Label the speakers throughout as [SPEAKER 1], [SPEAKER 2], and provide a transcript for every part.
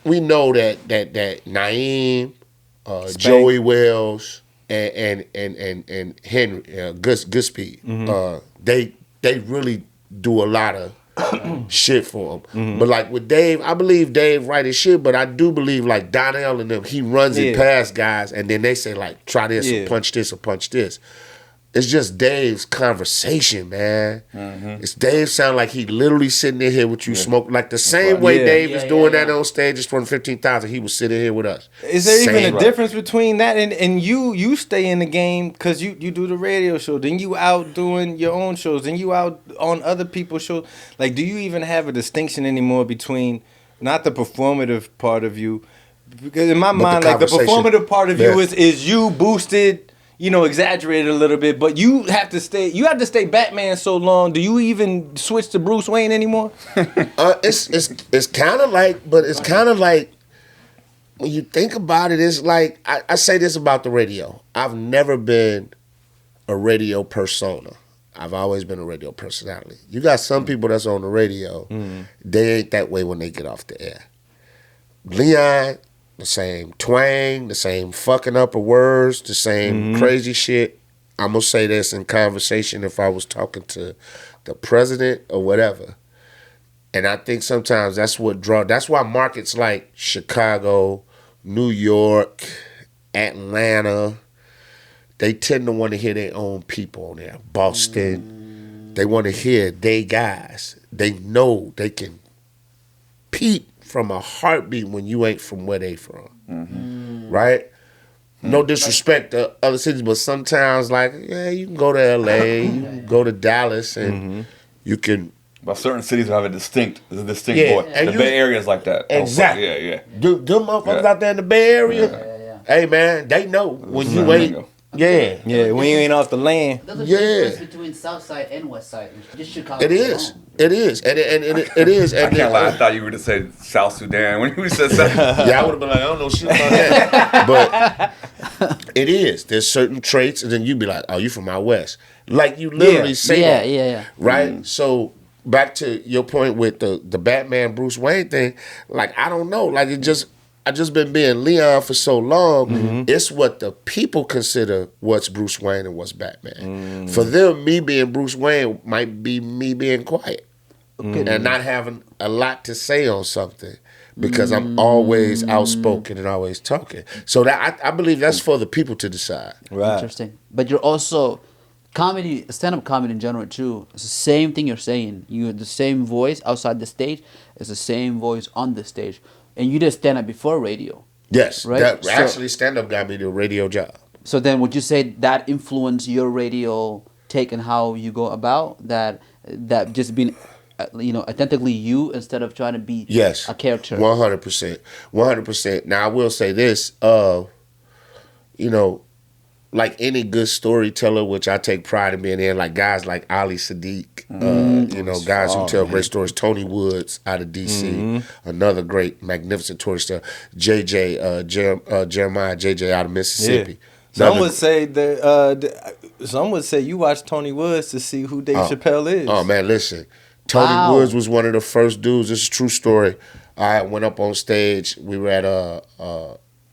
[SPEAKER 1] we know that Naeem, Joey Wells, and Henry Goodspeed, they really do a lot of shit for him. But like with Dave, I believe Dave write his shit, but I do believe like Donnell and them, he runs it past guys, and then they say like, try this or punch this or punch this. It's just Dave's conversation, man. It's Dave sound like he literally sitting in here with you smoking. Like the same way Dave is doing that on stage for 15,000, he was sitting here with us.
[SPEAKER 2] Is there even a difference between that and you stay in the game because you do the radio show, then you out doing your own shows, then you out on other people's shows? Like, do you even have a distinction anymore between not the performative part of you? Because in my mind, like the performative part of you is you boosted, you know, exaggerated a little bit, but you have to stay Batman so long. Do you even switch to Bruce Wayne anymore?
[SPEAKER 1] It's kind of like, but it's kind of like when you think about it, it's like I say this about the radio. I've never been a radio persona. I've always been a radio personality. You got some people that's on the radio, they ain't that way when they get off the air. Leon, the same twang, the same fucking up of words, the same crazy shit. I'm going to say this in conversation if I was talking to the president or whatever. And I think sometimes that's why markets like Chicago, New York, Atlanta, they tend to want to hear their own people on there. Boston, they want to hear they guys. They know they can peep from a heartbeat when you ain't from where they from, right? No disrespect to other cities, but sometimes, like, you can go to L.A., you can go to Dallas, and you can.
[SPEAKER 3] But certain cities have a distinct voice. The Bay Area is like that.
[SPEAKER 1] Exactly.
[SPEAKER 3] Yeah.
[SPEAKER 1] Them motherfuckers out there in the Bay Area, hey man, they know when you ain't. Yeah,
[SPEAKER 2] when you ain't off the land.
[SPEAKER 4] There's a difference between South Side and West Side. Just Chicago.
[SPEAKER 1] It is, and it is.
[SPEAKER 3] I can't lie. I thought you were to say South Sudan when you said South.
[SPEAKER 1] Yeah, I would have been like, I don't know shit about that. But it is. There's certain traits, and then you'd be like, oh, you from out west. Like you literally say that. Right? So back to your point with the Batman Bruce Wayne thing, like I don't know. Like I just been being Leon for so long. It's what the people consider what's Bruce Wayne and what's Batman. For them, me being Bruce Wayne might be me being quiet and not having a lot to say on something because I'm always outspoken and always talking. So that I believe that's for the people to decide.
[SPEAKER 4] Right. Interesting. But you're also comedy, stand-up comedy in general too. It's the same thing you're saying. You the same voice outside the stage. It's the same voice on the stage. And you did stand-up before radio. Yes. Right?
[SPEAKER 1] Actually, stand-up got me the radio job.
[SPEAKER 4] So then would you say that influenced your radio take and how you go about? That just being, authentically you instead of trying to be a character?
[SPEAKER 1] 100%. 100%. Now, I will say this. Like any good storyteller, which I take pride in being in, like guys like Ali Sadiq, guys who tell great stories. Tony Woods out of D.C., another great, magnificent storyteller. Jeremiah JJ out of Mississippi.
[SPEAKER 2] Yeah. Some would say you watch Tony Woods to see who Dave Chappelle is.
[SPEAKER 1] Oh man, listen, Tony Woods was one of the first dudes. This is a true story. I went up on stage. We were at a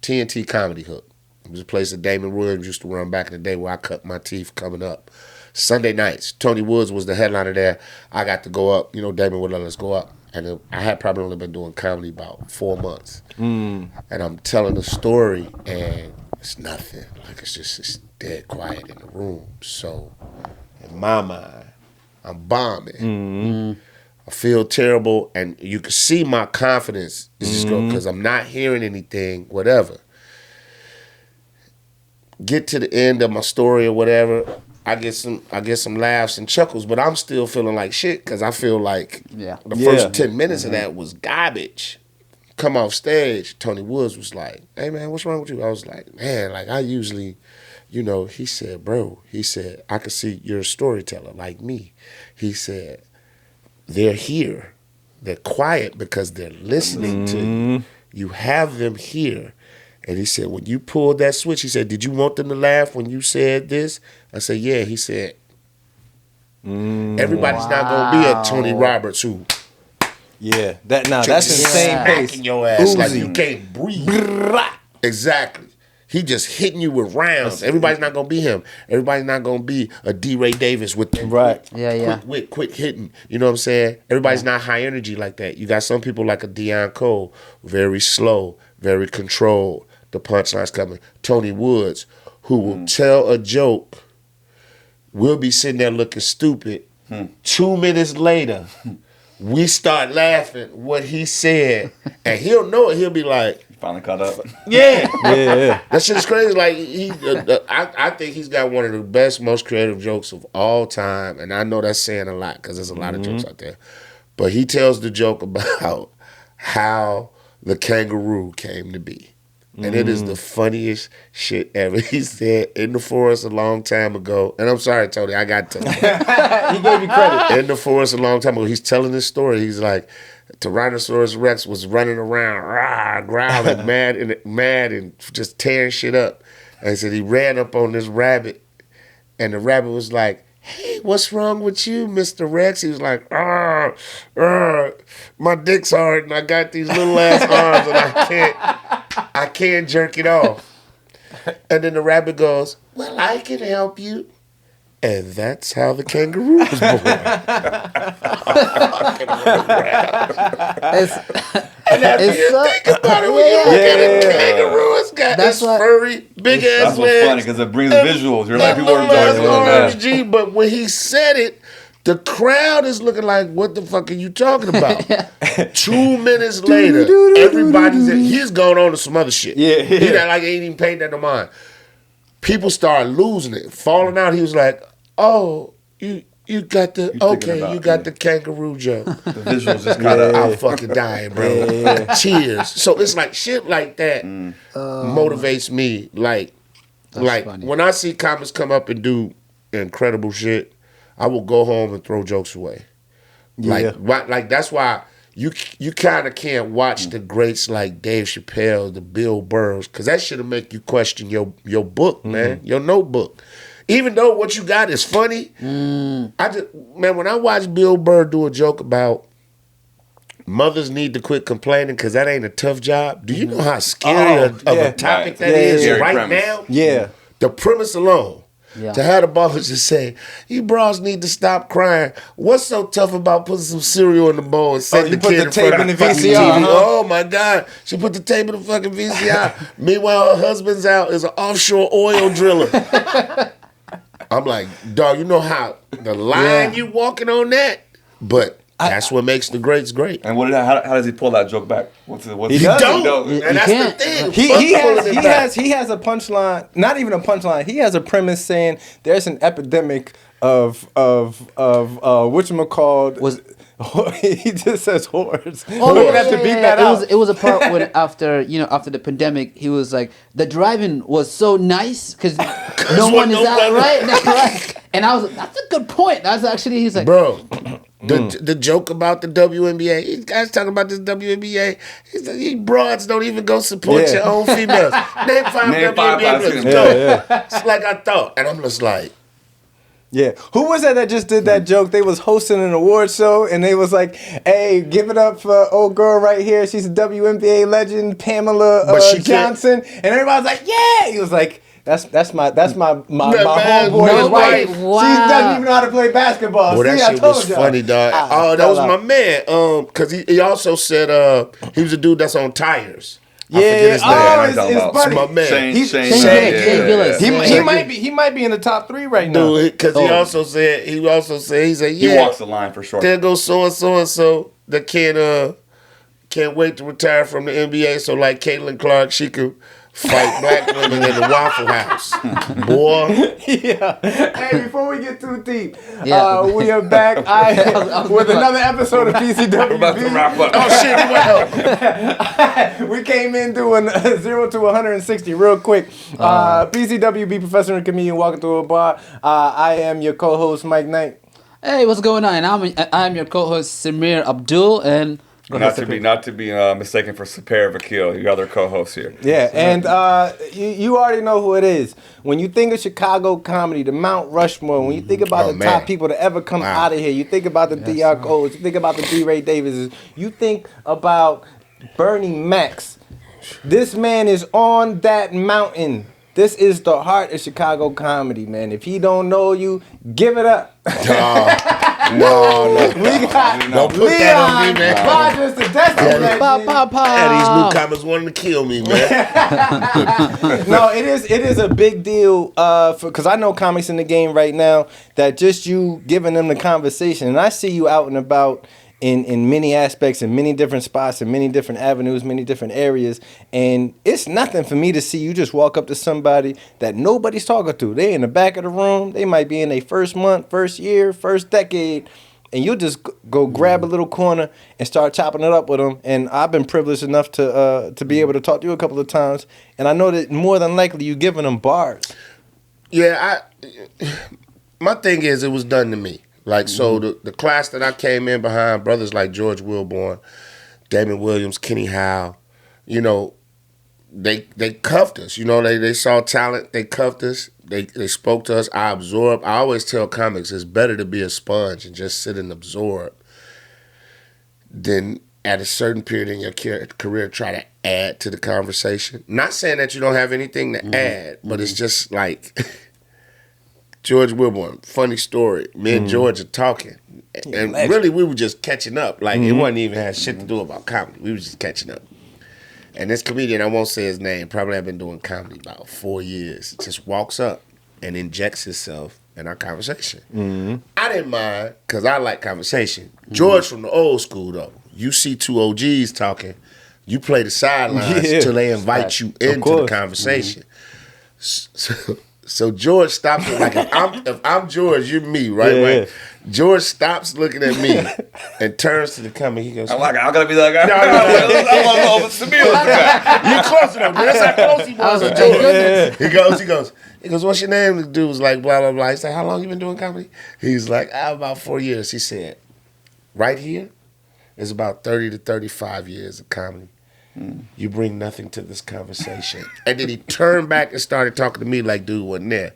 [SPEAKER 1] TNT Comedy Hook. It was a place that Damon Williams used to run back in the day where I cut my teeth coming up. Sunday nights, Tony Woods was the headliner there. I got to go up. Damon would let us go up. And I had probably only been doing comedy about 4 months. And I'm telling the story, and it's nothing. Like, it's dead quiet in the room. So, in my mind, I'm bombing. I feel terrible, and you can see my confidence is just going because I'm not hearing anything, whatever. Get to the end of my story or whatever, I get some laughs and chuckles, but I'm still feeling like shit because I feel like the first 10 minutes of that was garbage. Come off stage, Tony Woods was like, hey man, what's wrong with you? I was like, man, like I usually, he said, bro, I could see you're a storyteller like me. He said, they're here. They're quiet because they're listening to you. You have them here. And he said, when you pulled that switch, he said, did you want them to laugh when you said this? I said, yeah. He said, everybody's not going to be a Tony Roberts who
[SPEAKER 2] Yeah, that's insane pace.
[SPEAKER 1] Smacking your ass like you can't breathe. Exactly. He just hitting you with rounds. Everybody's not gonna be him. Everybody's not gonna be a D. Ray Davis with them quick hitting. You know what I'm saying? Everybody's not high energy like that. You got some people like a Deion Cole, very slow, very controlled. The punchline's coming. Tony Woods, who will tell a joke, we'll be sitting there looking stupid. 2 minutes later, we start laughing what he said, and he'll know it. He'll be like,
[SPEAKER 3] finally caught up.
[SPEAKER 1] Yeah. That shit's crazy. Like I think he's got one of the best, most creative jokes of all time, and I know that's saying a lot because there's a lot of jokes out there. But he tells the joke about how the kangaroo came to be. And it is the funniest shit ever. He said, in the forest a long time ago, and I'm sorry, Tony, I got to.
[SPEAKER 2] He gave you credit.
[SPEAKER 1] In the forest a long time ago, he's telling this story. He's like, Tyrannosaurus Rex was running around, growling, mad and just tearing shit up. And he said he ran up on this rabbit, and the rabbit was like, "Hey, what's wrong with you, Mr. Rex?" He was like, my dick's hard, and I got these little ass arms, and I can't jerk it off. And then the rabbit goes, "Well, I can help you." And that's how the kangaroo was born. Think about it. When you look at a kangaroo, it's got this furry, big ass legs.
[SPEAKER 3] That's what's funny because it brings visuals. You're like, people are
[SPEAKER 1] enjoying. But when he said it, the crowd is looking like, what the fuck are you talking about? 2 minutes later, he's going on to some other shit. He not like ain't even paying that no mind. People start losing it, falling out. He was like, "Oh, you got the you got the kangaroo joke."
[SPEAKER 3] The visuals just kind of
[SPEAKER 1] I'm fucking dying, bro. Cheers. So it's like shit like that motivates me. Like funny. When I see comics come up and do incredible shit, I will go home and throw jokes away. Like that's why you kind of can't watch the greats like Dave Chappelle, the Bill Burrs, because that shit'll make you question your book, man, your notebook. Even though what you got is funny, when I watch Bill Burr do a joke about mothers need to quit complaining because that ain't a tough job. Do you know how scary of a topic that is right now? Yeah. The premise alone. Yeah. To have the boss just say, "You bras need to stop crying. What's so tough about putting some cereal in the bowl and setting the kid in front of the VCR? TV? Oh my God. She put the tape in the fucking VCR. Meanwhile, her husband's out is an offshore oil driller." I'm like, dog, you know how the line you walking on that? But that's what makes the greats great.
[SPEAKER 3] And how does he pull that joke back?
[SPEAKER 1] He don't. And that's the thing.
[SPEAKER 2] He has a punchline, not even a punchline. He has a premise saying there's an epidemic of whatchamacalled. He just says whores. We're gonna have to beat that out.
[SPEAKER 4] It was a part when after the pandemic, he was like, the driving was so nice because no one is out, right? And I was like, that's a good point. That's actually, he's like,
[SPEAKER 1] bro, the joke about the WNBA. These guys talking about this WNBA. He's like, these broads don't even go support your own females. Name five WNBA players. It's like I thought, and I'm just like.
[SPEAKER 2] Yeah. Who was that just did that joke? They was hosting an award show, and they was like, "Hey, give it up for old girl right here. She's a WNBA legend, Pamela Johnson." And everybody was like, "Yeah." He was like, That's my homeboy's wife.
[SPEAKER 4] Wow.
[SPEAKER 2] She doesn't even know how to play basketball.
[SPEAKER 1] Well, that shit was funny, dog. That was my man. Because he also said he was a dude that's on tires.
[SPEAKER 2] It's
[SPEAKER 3] my
[SPEAKER 1] man.
[SPEAKER 2] Shane He might be in the top 3 right now.
[SPEAKER 1] Because he also said he said
[SPEAKER 3] he walks the line for sure.
[SPEAKER 1] There goes so and so that can't wait to retire from the NBA. So like Caitlin Clark, she could fight black women in the Waffle House. Boy.
[SPEAKER 2] Yeah. Hey, before we get too deep, we are back with another episode of PCWB.
[SPEAKER 3] We're about to wrap up.
[SPEAKER 1] Oh, shit.
[SPEAKER 2] We came in doing 0 to 160 real quick. PCWB, professor and comedian, walking through a bar. I am your co-host, Mike Knight.
[SPEAKER 4] Hey, what's going on? And I'm your co-host, Samir Abdul, and
[SPEAKER 3] Not to be mistaken for Sepehr Vakil, your other co-host here.
[SPEAKER 2] Yeah, and you already know who it is. When you think of Chicago comedy, the Mount Rushmore, when you think about top people to ever come out of here, you think about the D.R.Co's, you think about the D. Ray Davises, you think about Bernie Macs. This man is on that mountain. This is the heart of Chicago comedy, man. If he don't know you, give it up.
[SPEAKER 1] No.
[SPEAKER 2] We got
[SPEAKER 1] Don't put that on me, man.
[SPEAKER 2] Rogers, the Destined Legend.
[SPEAKER 1] Yeah, these newcomers wanting to kill me, man.
[SPEAKER 2] No, it is a big deal because I know comics in the game right now that just you giving them the conversation, and I see you out and about in many aspects, in many different spots, in many different avenues, many different areas, and it's nothing for me to see you just walk up to somebody that nobody's talking to. They in the back of the room, they might be in their first month, first year, first decade, and you'll just go grab a little corner and start chopping it up with them. And I've been privileged enough to be able to talk to you a couple of times, and I know that more than likely you're giving them bars.
[SPEAKER 1] Yeah, my thing is it was done to me. Like, so the class that I came in behind, brothers like George Wilborn, Damon Williams, Kenny Howe, you know, they cuffed us. You know, they saw talent, they cuffed us, they spoke to us. I absorbed. I always tell comics it's better to be a sponge and just sit and absorb than at a certain period in your career try to add to the conversation. Not saying that you don't have anything to add, but it's just like... George Wilborn, funny story. Me and George are talking. And really, we were just catching up. Like, it wasn't even had shit to do about comedy. We was just catching up. And this comedian, I won't say his name, probably have been doing comedy about 4 years, just walks up and injects himself in our conversation. I didn't mind, because I like conversation. George from the old school, though. You see two OGs talking, you play the sidelines till they invite you into the conversation. So George stops it like if I'm George, you're me, right? Right. George stops looking at me and turns to the camera. He goes,
[SPEAKER 3] I'm gonna be that guy.
[SPEAKER 1] No.
[SPEAKER 3] Samir was the guy.
[SPEAKER 1] You're close enough. That's how close he was with George. He goes, what's your name? The dude was like, blah, blah, blah. He said, how long you been doing comedy? He's like, about 4 years. He said, right here is about 30 to 35 years of comedy. You bring nothing to this conversation. And then he turned back and started talking to me like dude wasn't there.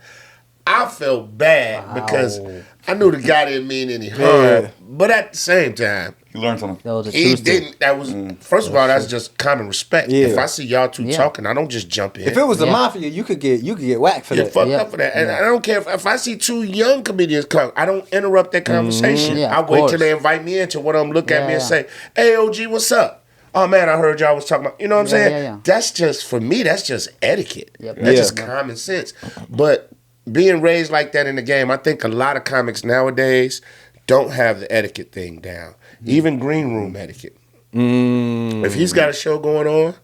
[SPEAKER 1] I felt bad because I knew the guy didn't mean any harm. But at the same time,
[SPEAKER 3] you learned something.
[SPEAKER 1] He didn't. That was first of all, that's just common respect. If I see y'all two talking, I don't just jump in.
[SPEAKER 2] If it was the mafia, you could get whacked for that.
[SPEAKER 1] You're fucked up for that. And I don't care if I see two young comedians come, I don't interrupt that conversation. I wait till they invite me in to one of them look at me and say, hey OG, what's up? Oh man, I heard y'all was talking about, you know what I'm saying? That's just, for me, that's just etiquette. That's just common sense. But being raised like that in the game, I think a lot of comics nowadays don't have the etiquette thing down. Even green room etiquette. If he's got a show going on,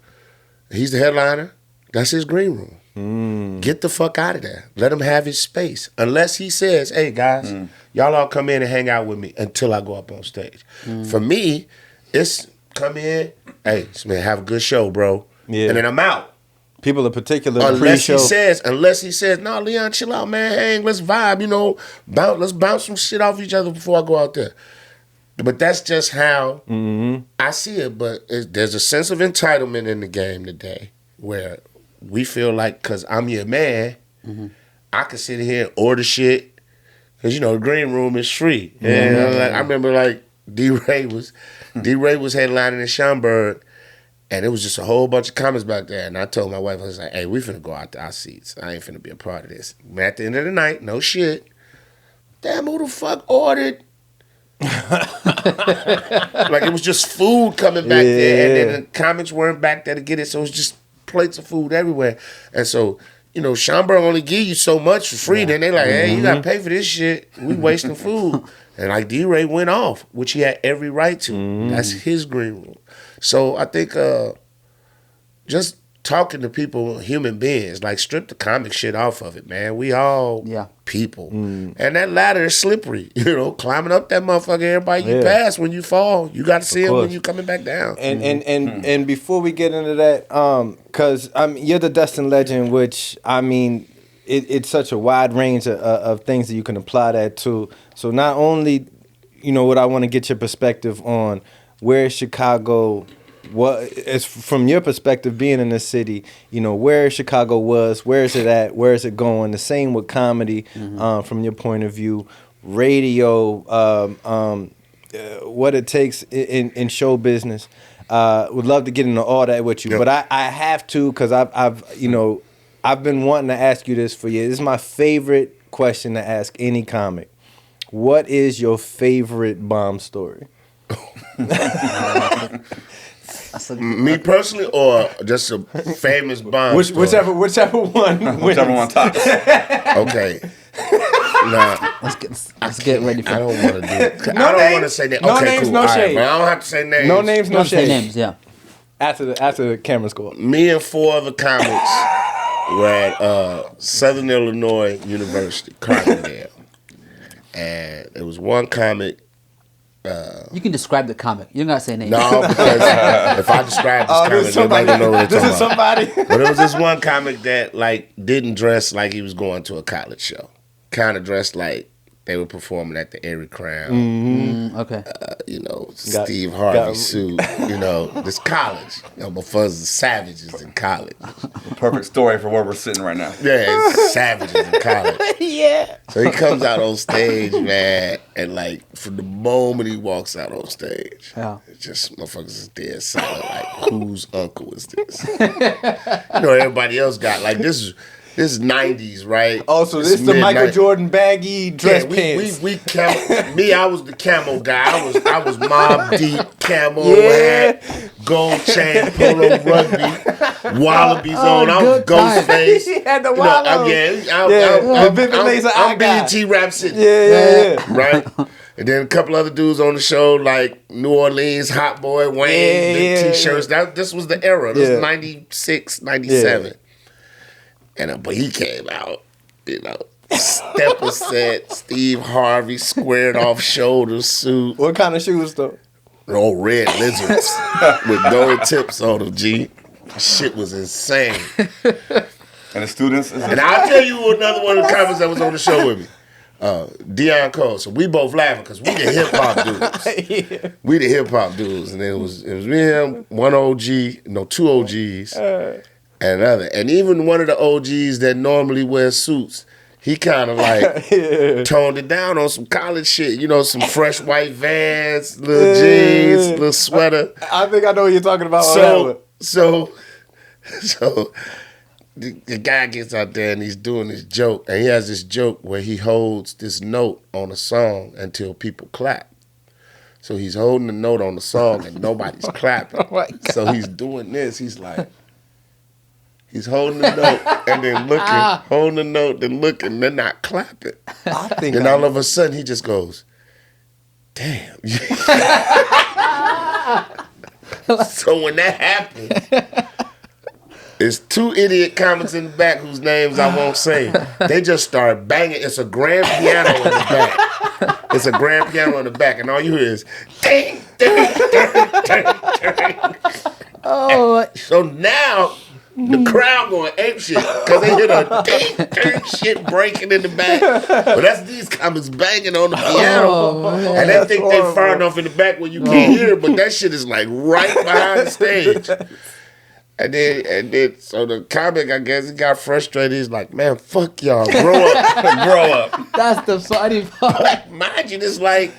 [SPEAKER 1] he's the headliner, that's his green room. Get the fuck out of there. Let him have his space. Unless he says, hey guys, y'all all come in and hang out with me until I go up on stage. For me, it's... come in, hey, man, have a good show, bro. And then I'm out.
[SPEAKER 2] People are particular
[SPEAKER 1] unless he says, no, Leon, chill out, man. Hang, let's vibe, you know. Let's bounce some shit off each other before I go out there. But that's just how I see it. But there's a sense of entitlement in the game today where we feel like, because I'm your man, I can sit here and order shit. Because, you know, the green room is free. And I remember, like, D-Ray was headlining in Schaumburg, and it was just a whole bunch of comics back there. And I told my wife, I was like, hey, we finna go out to our seats. I ain't finna be a part of this. And at the end of the night, no shit. Damn, who the fuck ordered? Like, it was just food coming back there, and then the comics weren't back there to get it, so it was just plates of food everywhere. And so, you know, Schaumburg only give you so much for free. Then they like, hey, you gotta pay for this shit. We wasting food. And like D-Ray went off, which he had every right to. That's his green room. So I think just talking to people, human beings, like strip the comic shit off of it, man. We all people. And that ladder is slippery. You know, climbing up that motherfucker, everybody you pass when you fall. You got to see him when you coming back down.
[SPEAKER 2] And before we get into that, because you're the Destined Legend, which, I mean, it's such a wide range of things that you can apply that to. So not only, you know, what I want to get your perspective on, where is Chicago? What is from your perspective, being in the city? You know, where Chicago was, where is it at, where is it going? The same with comedy, from your point of view, radio, what it takes in show business. Would love to get into all that with you, but I have to, because I've been wanting to ask you this for years. This is my favorite question to ask any comic. What is your favorite bomb story?
[SPEAKER 1] Me personally, or just a famous bomb?
[SPEAKER 2] Whichever one.
[SPEAKER 3] Whichever one tops.
[SPEAKER 1] Okay. Now,
[SPEAKER 4] let's get ready for
[SPEAKER 1] I don't want to do it.
[SPEAKER 2] No
[SPEAKER 1] I don't
[SPEAKER 2] names,
[SPEAKER 1] want to say that.
[SPEAKER 2] no
[SPEAKER 1] Okay,
[SPEAKER 2] names,
[SPEAKER 1] cool.
[SPEAKER 2] no
[SPEAKER 1] All right,
[SPEAKER 2] shade.
[SPEAKER 1] but I don't have to say names.
[SPEAKER 2] No names, no
[SPEAKER 4] Don't say
[SPEAKER 2] shade.
[SPEAKER 4] names, yeah.
[SPEAKER 2] After the cameras go up.
[SPEAKER 1] Me and 4 other comics were at Southern Illinois University, Carbondale. And there was one comic.
[SPEAKER 4] You can describe the comic. You don't gotta say names.
[SPEAKER 1] No, because if I describe this comic, nobody will know what they're talking about. But it was this one comic that like didn't dress like he was going to a college show. Kind of dressed like they were performing at the Airy Crown.
[SPEAKER 4] Okay.
[SPEAKER 1] Steve Harvey suit. This college. My fun's the savages in college.
[SPEAKER 3] Perfect story for where we're sitting right now.
[SPEAKER 1] Yeah, it's savages in college.
[SPEAKER 2] Yeah.
[SPEAKER 1] So he comes out on stage, man, and like from the moment he walks out on stage, it's just motherfuckers is dead silent. Like, whose uncle is this? Everybody else got like this is 90s, right?
[SPEAKER 2] Also, this is the Michael Jordan baggy dress pants.
[SPEAKER 1] I was the camo guy. I was Mob Deep camo hat, gold chain, polo rugby, wallabies on. I was Ghostface.
[SPEAKER 2] He had the wallabies.
[SPEAKER 1] I'm BET Rhapsody.
[SPEAKER 2] Yeah.
[SPEAKER 1] Right? And then a couple other dudes on the show, like New Orleans, Hot Boy, Wayne, big T-shirts. This was the era. This was 96, 97. But he came out, stepper set, Steve Harvey, squared off shoulder suit.
[SPEAKER 2] What kind of shoes though?
[SPEAKER 1] Oh, red lizards with gold tips on them, G. Shit was insane.
[SPEAKER 3] And the students?
[SPEAKER 1] And I'll tell you another one of the comments that was on the show with me. Dion Cole. So we both laughing because we the hip hop dudes. We the hip hop dudes. And it was me and him, two OGs. And another. And even one of the OGs that normally wears suits, he kind of like toned it down on some college shit. Some fresh white Vans, little jeans, little sweater.
[SPEAKER 2] I think I know what you're talking about.
[SPEAKER 1] So the guy gets out there and he's doing this joke. And he has this joke where he holds this note on a song until people clap. So he's holding the note on the song and nobody's clapping.
[SPEAKER 2] Oh my God.
[SPEAKER 1] So he's doing this. He's like... He's holding the note and then looking, holding the note, then looking, then not clapping. Then all of a sudden he just goes, damn. So when that happened, it's 2 idiot comics in the back whose names I won't say. They just start banging. It's a grand piano in the back. It's a grand piano in the back, and all you hear is ding, ding, ding, ding, ding. Oh. So now... the crowd going ape shit because they hear the ding, ding shit breaking in the back. But that's these comics banging on the piano. And they think they far enough in the back where you can't hear it, but that shit is like right behind the stage. And then so the comic, I guess, he got frustrated. He's like, man, fuck y'all. Grow up.
[SPEAKER 4] That's the funny part.
[SPEAKER 1] But mind you, it's like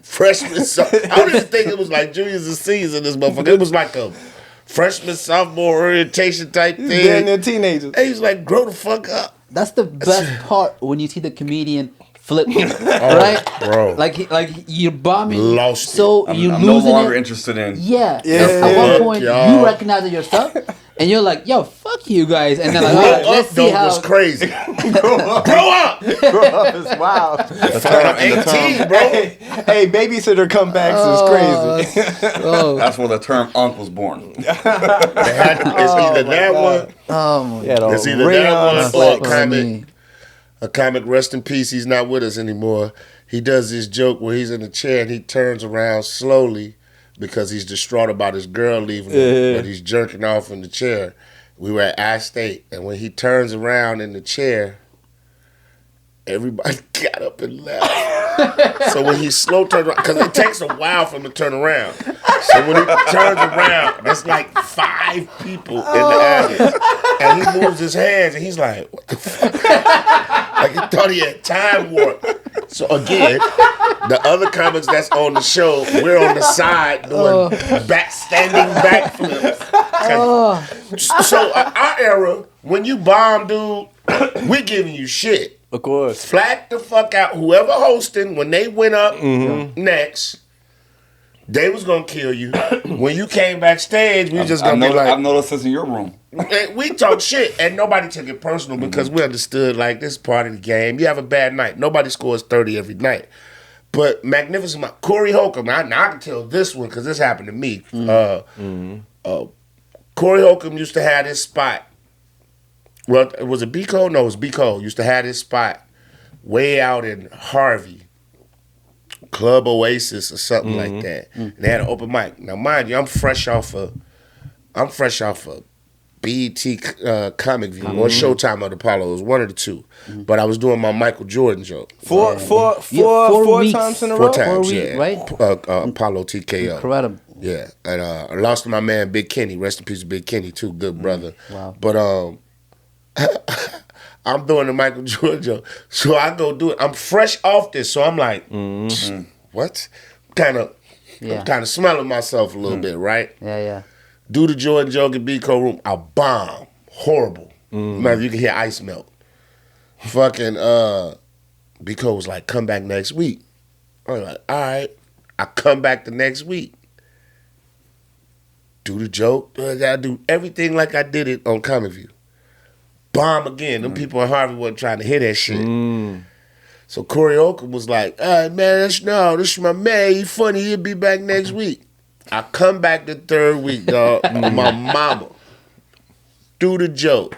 [SPEAKER 1] freshman. I don't even think it was like juniors and seniors in this motherfucker. It was like a freshman, sophomore orientation type thing.
[SPEAKER 2] Then they're teenagers.
[SPEAKER 1] And he's like, grow the fuck up.
[SPEAKER 4] That's the best part when you see the comedian flip, right?
[SPEAKER 1] Bro.
[SPEAKER 4] Like you're bombing.
[SPEAKER 1] Lost
[SPEAKER 4] so
[SPEAKER 3] I'm
[SPEAKER 4] you're
[SPEAKER 3] no
[SPEAKER 4] losing
[SPEAKER 3] longer
[SPEAKER 4] it.
[SPEAKER 3] interested in.
[SPEAKER 4] Yeah.
[SPEAKER 2] Yeah.
[SPEAKER 4] At one point,
[SPEAKER 1] y'all.
[SPEAKER 4] you recognize it yourself, and you're like, "Yo, fuck you guys," and then like,
[SPEAKER 1] Grow
[SPEAKER 4] all right,
[SPEAKER 1] up,
[SPEAKER 4] let's see
[SPEAKER 1] though,
[SPEAKER 4] how.
[SPEAKER 1] was crazy. Grow up.
[SPEAKER 2] Grow up is wild.
[SPEAKER 1] I'm 18, bro.
[SPEAKER 2] Hey, babysitter comebacks is crazy.
[SPEAKER 4] Oh,
[SPEAKER 3] That's where the term "unk" was born.
[SPEAKER 1] It's either that one.
[SPEAKER 4] oh my
[SPEAKER 2] Yeah,
[SPEAKER 1] It's either that one or a comic.
[SPEAKER 4] me.
[SPEAKER 1] A comic, rest in peace, he's not with us anymore. He does this joke where he's in a chair and he turns around slowly because he's distraught about his girl leaving him, but he's jerking off in the chair. We were at I-State, and when he turns around in the chair, everybody got up and left. So when he slow turns around, because it takes a while for him to turn around. So when he turns around, there's like 5 people in the audience. And he moves his hands and he's like, what the fuck? Like he thought he had time warp. So again, the other comics that's on the show, we're on the side doing standing backflips. So our era, when you bomb, dude, we giving you shit.
[SPEAKER 2] Of course.
[SPEAKER 1] Flat the fuck out. Whoever hosting, when they went up next, they was gonna kill you. When you came backstage, we just gonna be like,
[SPEAKER 3] I've noticed this in your room.
[SPEAKER 1] We talk shit, and nobody took it personal because we understood like this is part of the game. You have a bad night. Nobody scores 30 every night. But Magnificent Corey Holcomb, I can tell this one because this happened to me. Corey Holcomb used to have this spot. Well, was it B Cole? No, it was B Cole. Used to have this spot way out in Harvey, Club Oasis or something like that. And they had an open mic. Now, mind you, I'm fresh off of BET Comic View or Showtime or the Apollo. It was one of the two. But I was doing my Michael Jordan joke.
[SPEAKER 2] Four
[SPEAKER 4] weeks.
[SPEAKER 2] times in a
[SPEAKER 1] 4
[SPEAKER 2] row?
[SPEAKER 1] times,
[SPEAKER 4] weeks,
[SPEAKER 1] yeah.
[SPEAKER 4] right?
[SPEAKER 1] Apollo TKO.
[SPEAKER 4] Incredible.
[SPEAKER 1] Yeah. And I lost to my man Big Kenny. Rest in peace, Big Kenny, too. Good brother.
[SPEAKER 4] Wow.
[SPEAKER 1] But I'm doing the Michael Jordan joke. So I go do it. I'm fresh off this. So I'm like, what? I'm kind of smelling myself a little bit, right?
[SPEAKER 4] Yeah.
[SPEAKER 1] Do the Jordan joke in B-Co room. I bomb. Horrible. Man, you can hear ice melt. Fucking B-Co was like, come back next week. I was like, all right. I come back the next week. Do the joke. I gotta do everything like I did it on Comic View. Bomb again. Them people in Harvey wasn't trying to hear that shit. So Corey Holcomb was like, all right, man, this is my man. He funny. He'll be back next week. I come back the 3rd week, dog. My mama. Do the joke.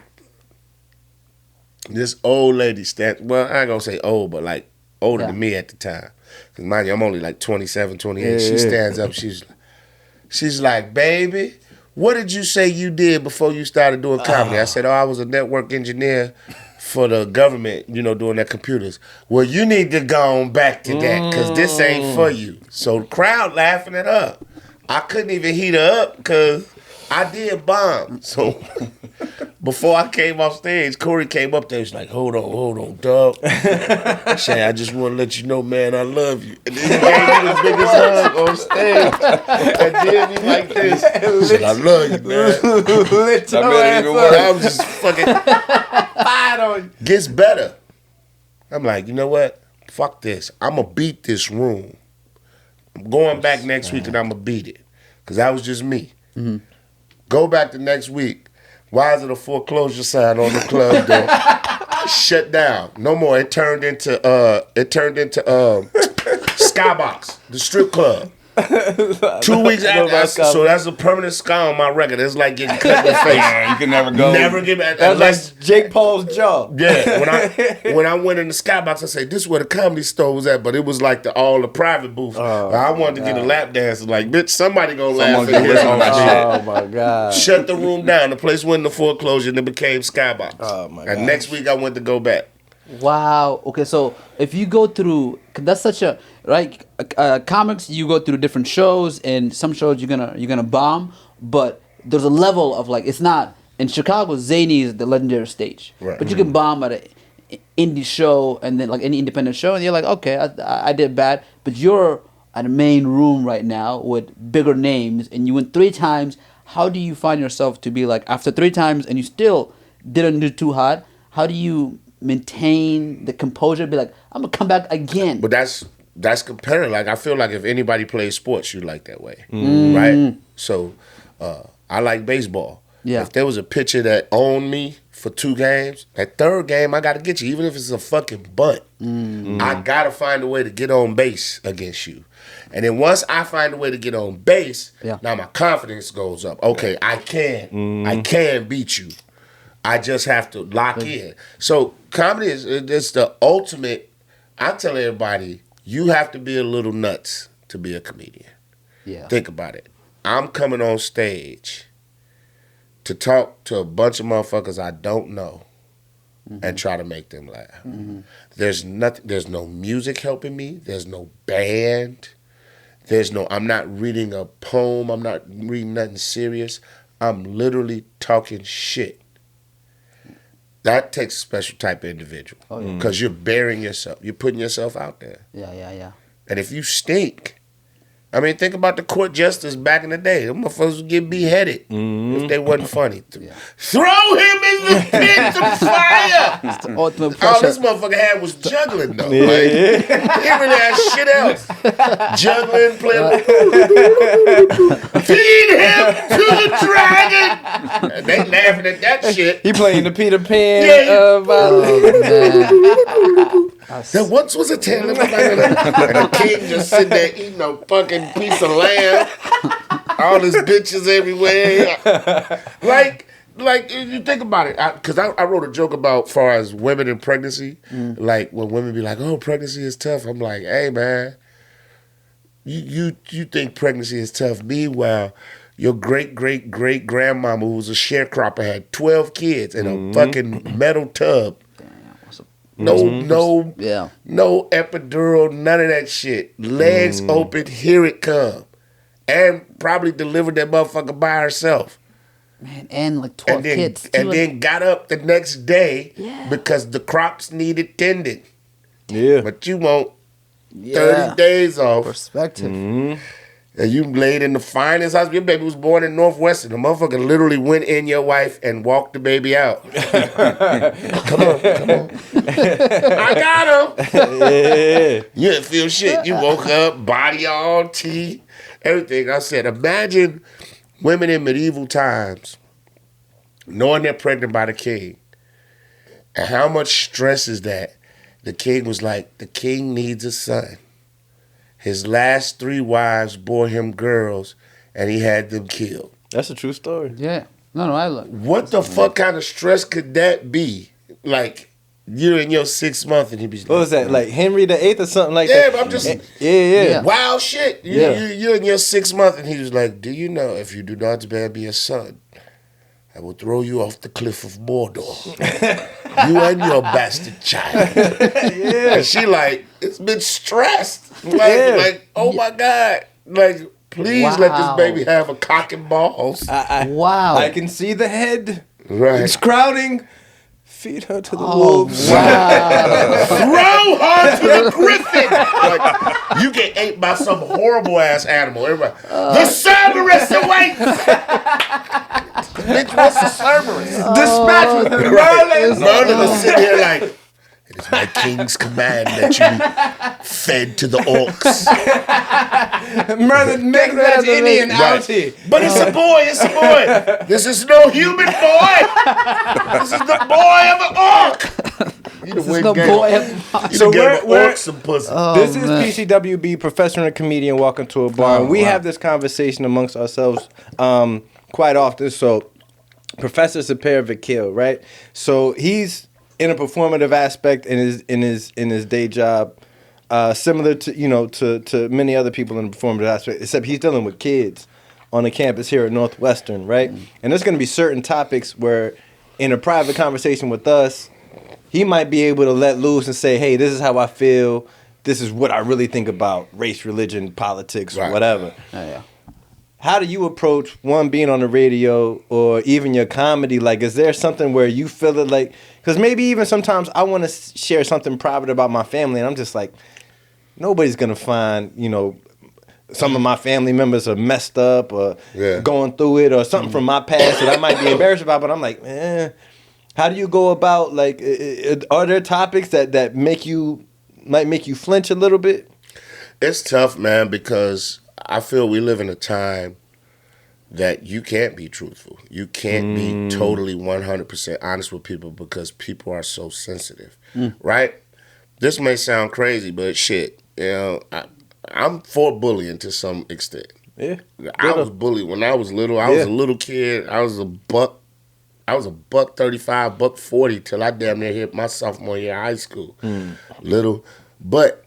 [SPEAKER 1] This old lady stands, well, I ain't gonna say old, but like older than me at the time. Because mind you, I'm only like 27, 28. She stands up. She's like, baby, what did you say you did before you started doing comedy? I said, I was a network engineer for the government, doing their computers. Well, you need to go on back to that because this ain't for you. So the crowd laughing at her. I couldn't even heat her up because I did bomb. So before I came off stage, Corey came up there. He's like, hold on, dog. Shay, I just want to let you know, man, I love you. And then he gave me the biggest hug on stage. And then he like this. He said, I love you, man. I was just fucking fired on you. Gets better. I'm like, you know what? Fuck this. I'm going to beat this room. I'm going back next week and I'm going to beat it. Because that was just me. Go back the next week. Why is it a foreclosure sign on the club door? Shut down. No more. It turned into Skybox, the strip club. 2 weeks after, so that's a permanent scar on my record. It's like getting cut in the face.
[SPEAKER 3] You can never go.
[SPEAKER 1] Never get back.
[SPEAKER 2] That's like Jake Paul's jaw.
[SPEAKER 1] Yeah, when I went in the Skybox, I said, this is where the Comedy Store was at, but it was like all the private booths. I wanted to get a lap dance. Like, bitch, somebody gonna laugh at this on my shit.
[SPEAKER 2] Oh my God.
[SPEAKER 1] Shut the room down. The place went into foreclosure and it became Skybox.
[SPEAKER 2] Oh my God.
[SPEAKER 1] And next week I went to go back.
[SPEAKER 4] Wow. Okay, so if you go through, 'cause that's such a comics, you go through different shows, and some shows you're gonna bomb, but there's a level of like, it's not in Chicago. Zany is the legendary stage,
[SPEAKER 1] right.
[SPEAKER 4] But you can bomb at an indie show and then like any independent show, and you're like, okay, I did bad, but you're at a main room right now with bigger names, and you went 3 times. How do you find yourself to be like, after 3 times and you still didn't do too hot? How do you maintain the composure? Be like, I'm gonna come back again.
[SPEAKER 1] But that's competitive. Like I feel like if anybody plays sports, you like that way, right? So I like baseball.
[SPEAKER 4] Yeah.
[SPEAKER 1] If there was a pitcher that owned me for 2 games, that 3rd game I gotta get you, even if it's a fucking bunt. I gotta find a way to get on base against you. And then once I find a way to get on base, now my confidence goes up. Okay, I can beat you. I just have to lock in. So comedy it's the ultimate. I tell everybody, you have to be a little nuts to be a comedian.
[SPEAKER 4] Yeah.
[SPEAKER 1] Think about it. I'm coming on stage to talk to a bunch of motherfuckers I don't know and try to make them laugh. There's nothing. There's no music helping me. There's no band. I'm not reading a poem. I'm not reading nothing serious. I'm literally talking shit. That takes a special type of individual. Because you're burying yourself. You're putting yourself out there.
[SPEAKER 4] Yeah.
[SPEAKER 1] And if you stink, I mean, think about the court justice back in the day. Them motherfuckers would get beheaded if they wasn't funny. Throw him in the pit of fire! All this motherfucker had was juggling, though. Like, he really had shit else. Juggling, playing. Feed him to the dragon! And they laughing at that shit.
[SPEAKER 2] He playing the Peter Pan.
[SPEAKER 1] There once was a tale of and the king just sitting there eating a fucking piece of lamb. All his bitches everywhere. Like you think about it, because I wrote a joke about far as women in pregnancy. Like when women be like, "Oh, pregnancy is tough." I'm like, "Hey, man, you think pregnancy is tough? Meanwhile, your great grandmama, who was a sharecropper, had 12 kids in a fucking metal tub." No epidural, none of that shit. Legs open, here it come. And probably delivered that motherfucker by herself.
[SPEAKER 4] Man, and like 12 kids.
[SPEAKER 1] And then got up the next day because the crops needed tending.
[SPEAKER 2] Yeah.
[SPEAKER 1] But you want 30 days off.
[SPEAKER 4] Perspective.
[SPEAKER 1] And you laid in the finest hospital. Your baby was born in Northwestern. The motherfucker literally went in your wife and walked the baby out. Come on. I got him. Yeah. You didn't feel shit. You woke up, body all tea, everything. I said, imagine women in medieval times knowing they're pregnant by the king. And how much stress is that? The king was like, the king needs a son. His last 3 wives bore him girls, and he had them killed.
[SPEAKER 2] That's a true story.
[SPEAKER 4] Yeah. No, I look.
[SPEAKER 1] What the fuck kind of stress could that be? Like, you're in your 6th month, and he be like,
[SPEAKER 2] what was that? Like Henry VIII or something like
[SPEAKER 1] that?
[SPEAKER 2] that?
[SPEAKER 1] Yeah, but I'm just...
[SPEAKER 2] Yeah.
[SPEAKER 1] Wild shit. You're in your 6th month, and he was like, do you know if you do not bear me a son, I will throw you off the cliff of Mordor. You and your bastard child. And she like, it's been stressed. Like, oh my God. Like, please let this baby have a cock and balls.
[SPEAKER 4] Wow.
[SPEAKER 2] I can see the head.
[SPEAKER 1] Right.
[SPEAKER 2] It's crowding. Feed her to the wolves.
[SPEAKER 4] Wow.
[SPEAKER 1] Throw her to the griffin. Like, you get ate by some horrible ass animal. Everybody, the Cerberus awaits. Bitch, what's the Cerberus?
[SPEAKER 2] Dispatch with Merlin.
[SPEAKER 1] Merlin is sitting here like, it is my king's command that you be fed to the orcs.
[SPEAKER 2] Merlin, make that Indian outie.
[SPEAKER 1] But it's a boy. This is no human boy. This is the boy of an orc.
[SPEAKER 4] This is the boy of
[SPEAKER 1] So we're some pussy.
[SPEAKER 2] This is PCWB, Professor and Comedian, Welcome to a Bar. We have this conversation amongst ourselves quite often. So Professor Sepehr Vakil, right? So he's in a performative aspect in his day job, similar to to many other people in the performative aspect, except he's dealing with kids on the campus here at Northwestern, right? And there's going to be certain topics where, in a private conversation with us, he might be able to let loose and say, "Hey, this is how I feel. This is what I really think about race, religion, politics, or whatever."
[SPEAKER 4] Yeah.
[SPEAKER 2] How do you approach one being on the radio or even your comedy? Like, is there something where you feel it like? Because maybe even sometimes I want to share something private about my family, and I'm just like, nobody's gonna find, some of my family members are messed up or going through it or something from my past that I might be embarrassed about. But I'm like, how do you go about, like, are there topics that might make you flinch a little bit?
[SPEAKER 1] It's tough, man, because I feel we live in a time that you can't be truthful. You can't be totally 100% honest with people because people are so sensitive, right? This may sound crazy, but shit, I'm for bullying to some extent.
[SPEAKER 2] Yeah,
[SPEAKER 1] I was bullied when I was little. I was a little kid. I was a buck 35, buck 40 till I damn near hit my sophomore year of high school. Little, but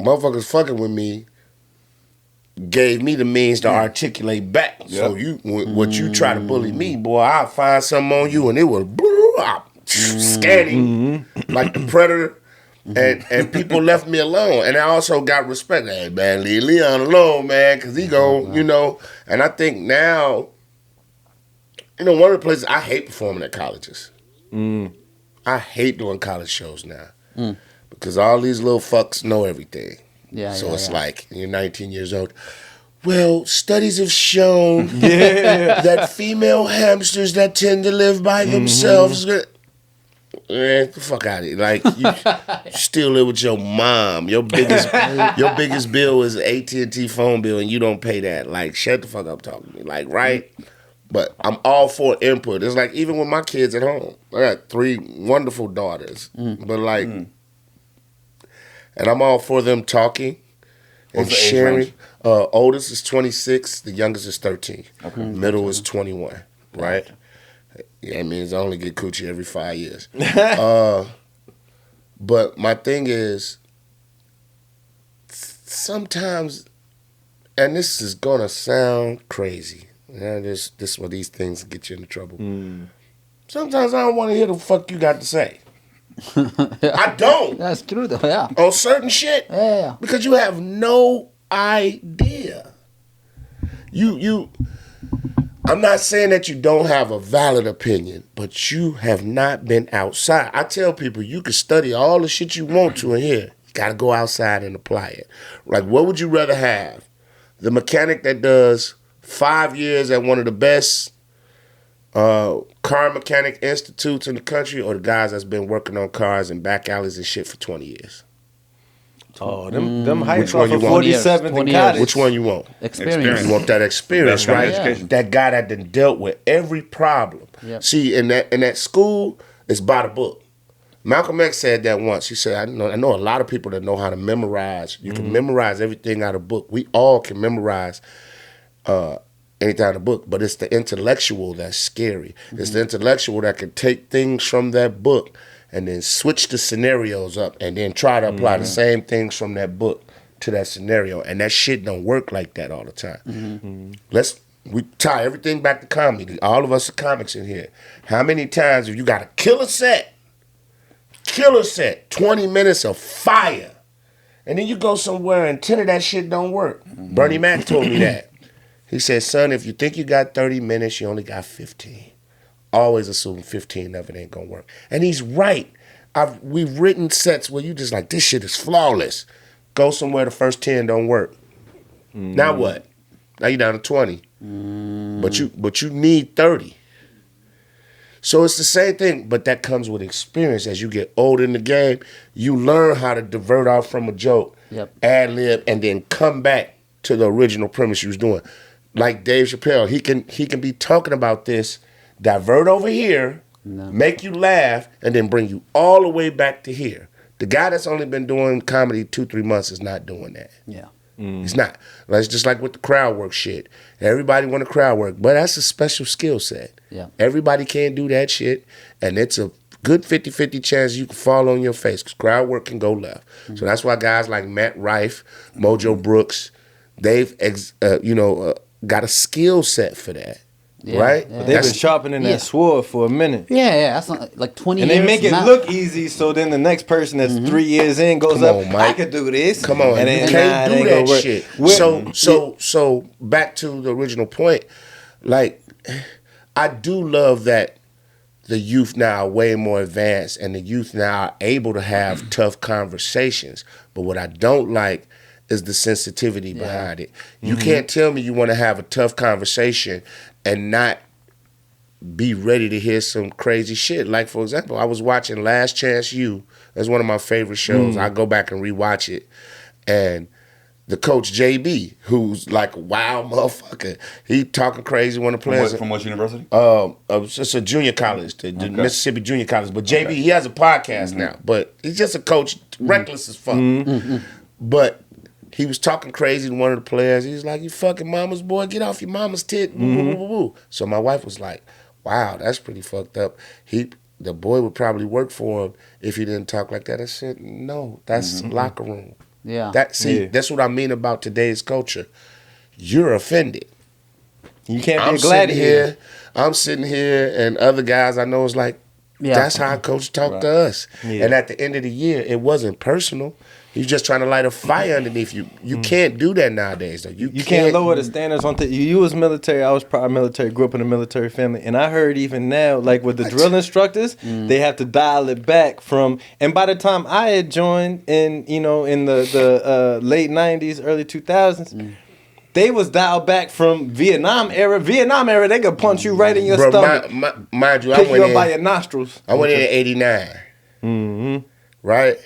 [SPEAKER 1] motherfuckers fucking with me gave me the means to articulate back. So what you try to bully me, boy, I'll find something on you and it will scanning like the Predator. And people left me alone. And I also got respect. Hey, man, leave Leon alone, man, because he gon', you know. And I think now, you know, one of the places I hate performing at colleges. I hate doing college shows now because all these little fucks know everything. So it's like, you're 19 years old. Well, studies have shown that female hamsters that tend to live by themselves... Man, the fuck out of here. Like, you still live with your mom. Your biggest bill is an AT&T phone bill and you don't pay that. Like, shut the fuck up talking to me. Like, right? But I'm all for input. It's like, even with my kids at home. I got 3 wonderful daughters. But like, and I'm all for them talking and sharing. Oldest is 26. The youngest is 13. Middle is 21. Right? Yeah, I mean, it's only get coochie every 5 years. But my thing is, sometimes, and this is gonna sound crazy. Yeah, this is where these things get you into trouble. Sometimes I don't want to hear the fuck you got to say. I don't.
[SPEAKER 4] That's true, though. Yeah.
[SPEAKER 1] On certain shit.
[SPEAKER 4] Yeah.
[SPEAKER 1] Because you have no idea. I'm not saying that you don't have a valid opinion, but you have not been outside. I tell people you can study all the shit you want to in here. You got to go outside and apply it. Like, what would you rather have? The mechanic that does 5 years at one of the best car mechanic institutes in the country, or the guys that's been working on cars in back alleys and shit for 20 years?
[SPEAKER 2] Oh, them heights
[SPEAKER 1] one
[SPEAKER 2] off
[SPEAKER 1] you
[SPEAKER 2] of
[SPEAKER 1] want?
[SPEAKER 2] 47th and Cottage.
[SPEAKER 1] Which one you want?
[SPEAKER 4] Experience.
[SPEAKER 1] You want that experience, right? That guy that done dealt with every problem.
[SPEAKER 4] Yep.
[SPEAKER 1] See, in that school, it's by the book. Malcolm X said that once. He said, I know a lot of people that know how to memorize. You can memorize everything out of a book. We all can memorize anything out of a book, but it's the intellectual that's scary. It's the intellectual that can take things from that book and then switch the scenarios up and then try to apply the same things from that book to that scenario. And that shit don't work like that all the time. We tie everything back to comedy. All of us are comics in here. How many times have you got a killer set, 20 minutes of fire, and then you go somewhere and 10 of that shit don't work? Bernie Mac told me that. He said, son, if you think you got 30 minutes, you only got 15. Always assume 15 of it ain't gonna work. And he's right. We've written sets where you just like, this shit is flawless. Go somewhere, the first 10 don't work. Now what? Now you down to 20. But you need 30. So it's the same thing, but that comes with experience. As you get older in the game, you learn how to divert off from a joke, ad-lib, and then come back to the original premise you was doing. Like Dave Chappelle, he can be talking about this, divert over here, make you laugh, and then bring you all the way back to here. The guy that's only been doing comedy 2-3 months is not doing that.
[SPEAKER 4] Yeah.
[SPEAKER 1] It's not. It's just like with the crowd work shit. Everybody want to crowd work, but that's a special skill set.
[SPEAKER 4] Yeah.
[SPEAKER 1] Everybody can't do that shit, and it's a good 50-50 chance you can fall on your face because crowd work can go left. So that's why guys like Matt Rife, Mojo Brooks, they've got a skill set for that. Right?
[SPEAKER 2] But they've been sharpening that sword for a minute.
[SPEAKER 4] Yeah, that's not like 20
[SPEAKER 2] and
[SPEAKER 4] years.
[SPEAKER 2] And they make it look easy, so then the next person that's 3 years in goes I could do this.
[SPEAKER 1] Come on, and you can't do that shit. So back to the original point, like, I do love that the youth now are way more advanced and the youth now are able to have tough conversations. But what I don't like is the sensitivity behind it. You can't tell me you want to have a tough conversation and not be ready to hear some crazy shit. Like, for example, I was watching Last Chance U. That's one of my favorite shows. I go back and rewatch it. And the coach, JB, who's like a wild motherfucker, he talking crazy when the players...
[SPEAKER 3] From what university?
[SPEAKER 1] It's a junior college, the Mississippi Junior College. But JB, he has a podcast now. But he's just a coach, reckless as fuck. But he was talking crazy to one of the players. He was like, you fucking mama's boy, get off your mama's tit. So my wife was like, wow, that's pretty fucked up. The boy would probably work for him if he didn't talk like that. I said, no, that's locker room.
[SPEAKER 4] Yeah.
[SPEAKER 1] That's what I mean about today's culture. You're offended.
[SPEAKER 2] You can't be glad
[SPEAKER 1] here. I'm sitting here, and other guys I know is like, That's how coach talked to us. Yeah. And at the end of the year, it wasn't personal. He was just trying to light a fire underneath you. You can't do that nowadays. Though. You
[SPEAKER 2] can't lower the standards on you was military. I was prior military. Grew up in a military family, and I heard even now, like with the drill instructors, they have to dial it back from. And by the time I had joined in the late '90s, early 2000s. They was dialed back from Vietnam era. Vietnam era, they could punch you right in your stomach.
[SPEAKER 1] Mind you,
[SPEAKER 2] pick you up by your nostrils.
[SPEAKER 1] I went in '89. Mm-hmm. Right?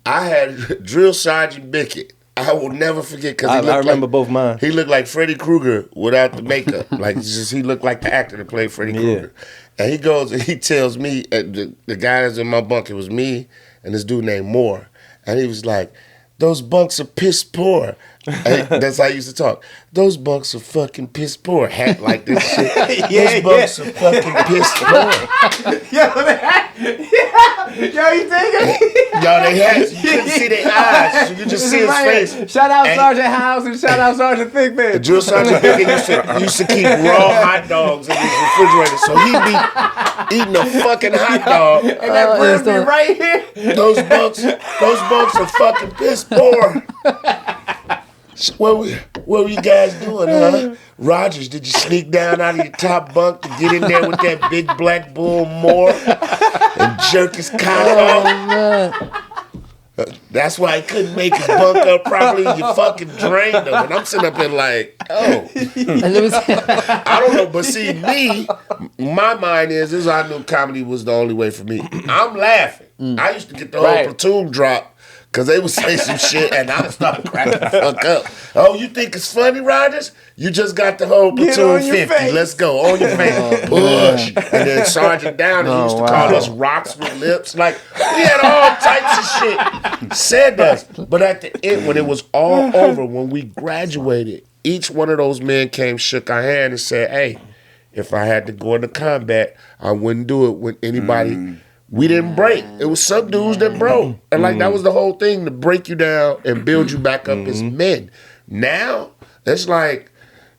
[SPEAKER 1] I had Drill Sergeant Bickett. I will never forget because
[SPEAKER 2] I remember both mine.
[SPEAKER 1] He looked like Freddy Krueger without the makeup. Like he looked like the actor that played Freddy Krueger. And he goes and he tells me, the guy that's in my bunk, it was me and this dude named Moore. And he was like, those bunks are piss poor. That's how I used to talk. Those bunks are fucking piss poor. Hat like this shit. Those bunks are fucking piss poor.
[SPEAKER 2] Yo, you think it?
[SPEAKER 1] Yo, they had. You couldn't see their eyes. You could just see his face.
[SPEAKER 2] Shout out Sergeant House and shout out Sergeant Thickman.
[SPEAKER 1] Drill Sergeant Thickman used to keep raw hot dogs in his refrigerator, so he'd be eating a fucking hot dog.
[SPEAKER 2] And that bread be right here.
[SPEAKER 1] Those bunks are fucking piss poor. What were you guys doing, huh? Rogers, did you sneak down out of your top bunk to get in there with that big black bull Moore and jerk his cock off? That's why he couldn't make his bunk up properly. You fucking drained him. And I'm sitting up there like, oh. I don't know, but see, my mind is I knew comedy was the only way for me. I'm laughing. I used to get the whole platoon drop. Because they would say some shit and I would start cracking the fuck up. Oh, you think it's funny, Rogers? You just got the whole platoon 50. Face. Let's go. On your face. Push. And then Sergeant Downey used to call us rocks with lips. Like, we had all types of shit said to us. But at the end, when it was all over, when we graduated, each one of those men came, shook our hand and said, hey, if I had to go into combat, I wouldn't do it with anybody. We didn't break. It was some dudes that broke. And like that was the whole thing, to break you down and build you back up as men. Now, it's like,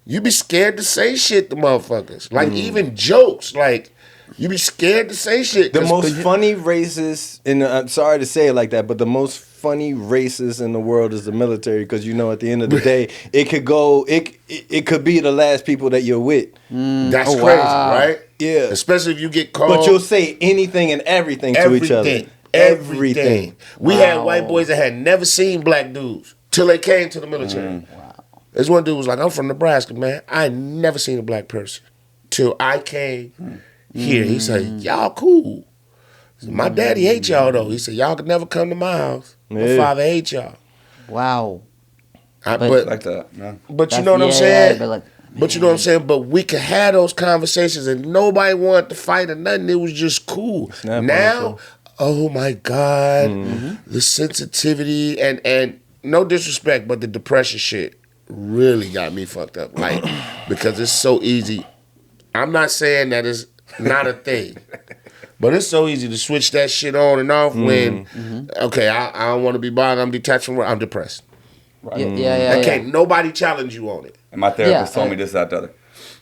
[SPEAKER 1] you be scared to say shit to motherfuckers. Like even jokes, like you be scared to say shit.
[SPEAKER 2] The most funny races, and I'm sorry to say it like that, but the most funny races in the world is the military, because at the end of the day, it could go, it could be the last people that you're with.
[SPEAKER 1] That's crazy, right?
[SPEAKER 2] Yeah.
[SPEAKER 1] Especially if you get called.
[SPEAKER 2] But you'll say anything and everything to each other.
[SPEAKER 1] Everything. We had white boys that had never seen black dudes till they came to the military. Wow. This one dude was like, I'm from Nebraska, man. I ain't never seen a black person till I came here. He said, y'all cool. My daddy hates y'all though. He said, y'all could never come to my house. My father hates y'all.
[SPEAKER 4] Wow.
[SPEAKER 1] But
[SPEAKER 3] like that. Yeah.
[SPEAKER 1] But you know what I'm saying? But you know what I'm saying? But we could have those conversations and nobody wanted to fight or nothing. It was just cool. Now, oh my God, the sensitivity and no disrespect, but the depression shit really got me fucked up. Like, because it's so easy. I'm not saying that it's not a thing. But it's so easy to switch that shit on and off when, okay, I don't want to be bothered. I'm detached from work. I'm depressed.
[SPEAKER 4] Right. Yeah.
[SPEAKER 1] Can't nobody challenge you on it.
[SPEAKER 3] And my therapist told me this, that, the other.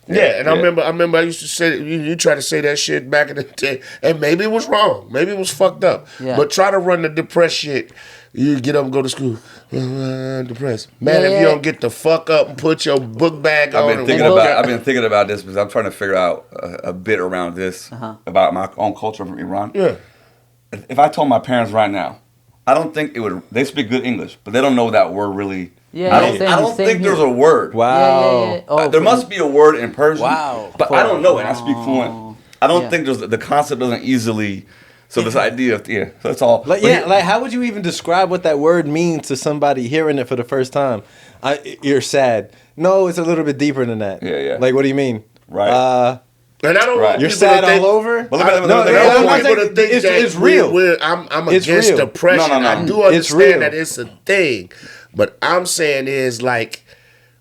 [SPEAKER 1] I remember I used to say, you try to say that shit back in the day, and maybe it was wrong. Maybe it was fucked up. Yeah. But try to run the depressed shit. You get up and go to school. Depressed. Man, if you don't get the fuck up and put your book bag on.
[SPEAKER 3] I've been thinking about this because I'm trying to figure out a bit around this about my own culture from Iran.
[SPEAKER 1] Yeah.
[SPEAKER 3] If I told my parents right now, I don't think it would. They speak good English, but they don't know that word really.
[SPEAKER 4] Yeah,
[SPEAKER 3] I don't think there's a word.
[SPEAKER 2] Wow.
[SPEAKER 4] Yeah. Oh,
[SPEAKER 3] there must be a word in Persian.
[SPEAKER 2] Wow.
[SPEAKER 3] But I don't know it. I speak fluent. I don't think the concept doesn't easily. So this idea of that's all.
[SPEAKER 2] Like how would you even describe what that word means to somebody hearing it for the first time? You're sad. No, it's a little bit deeper than that.
[SPEAKER 3] Yeah.
[SPEAKER 2] Like, what do you mean?
[SPEAKER 3] Right.
[SPEAKER 1] And I don't want
[SPEAKER 2] you're sad all over.
[SPEAKER 1] It's real. I'm against depression.
[SPEAKER 3] No.
[SPEAKER 1] I do understand that it's a thing, but I'm saying is like,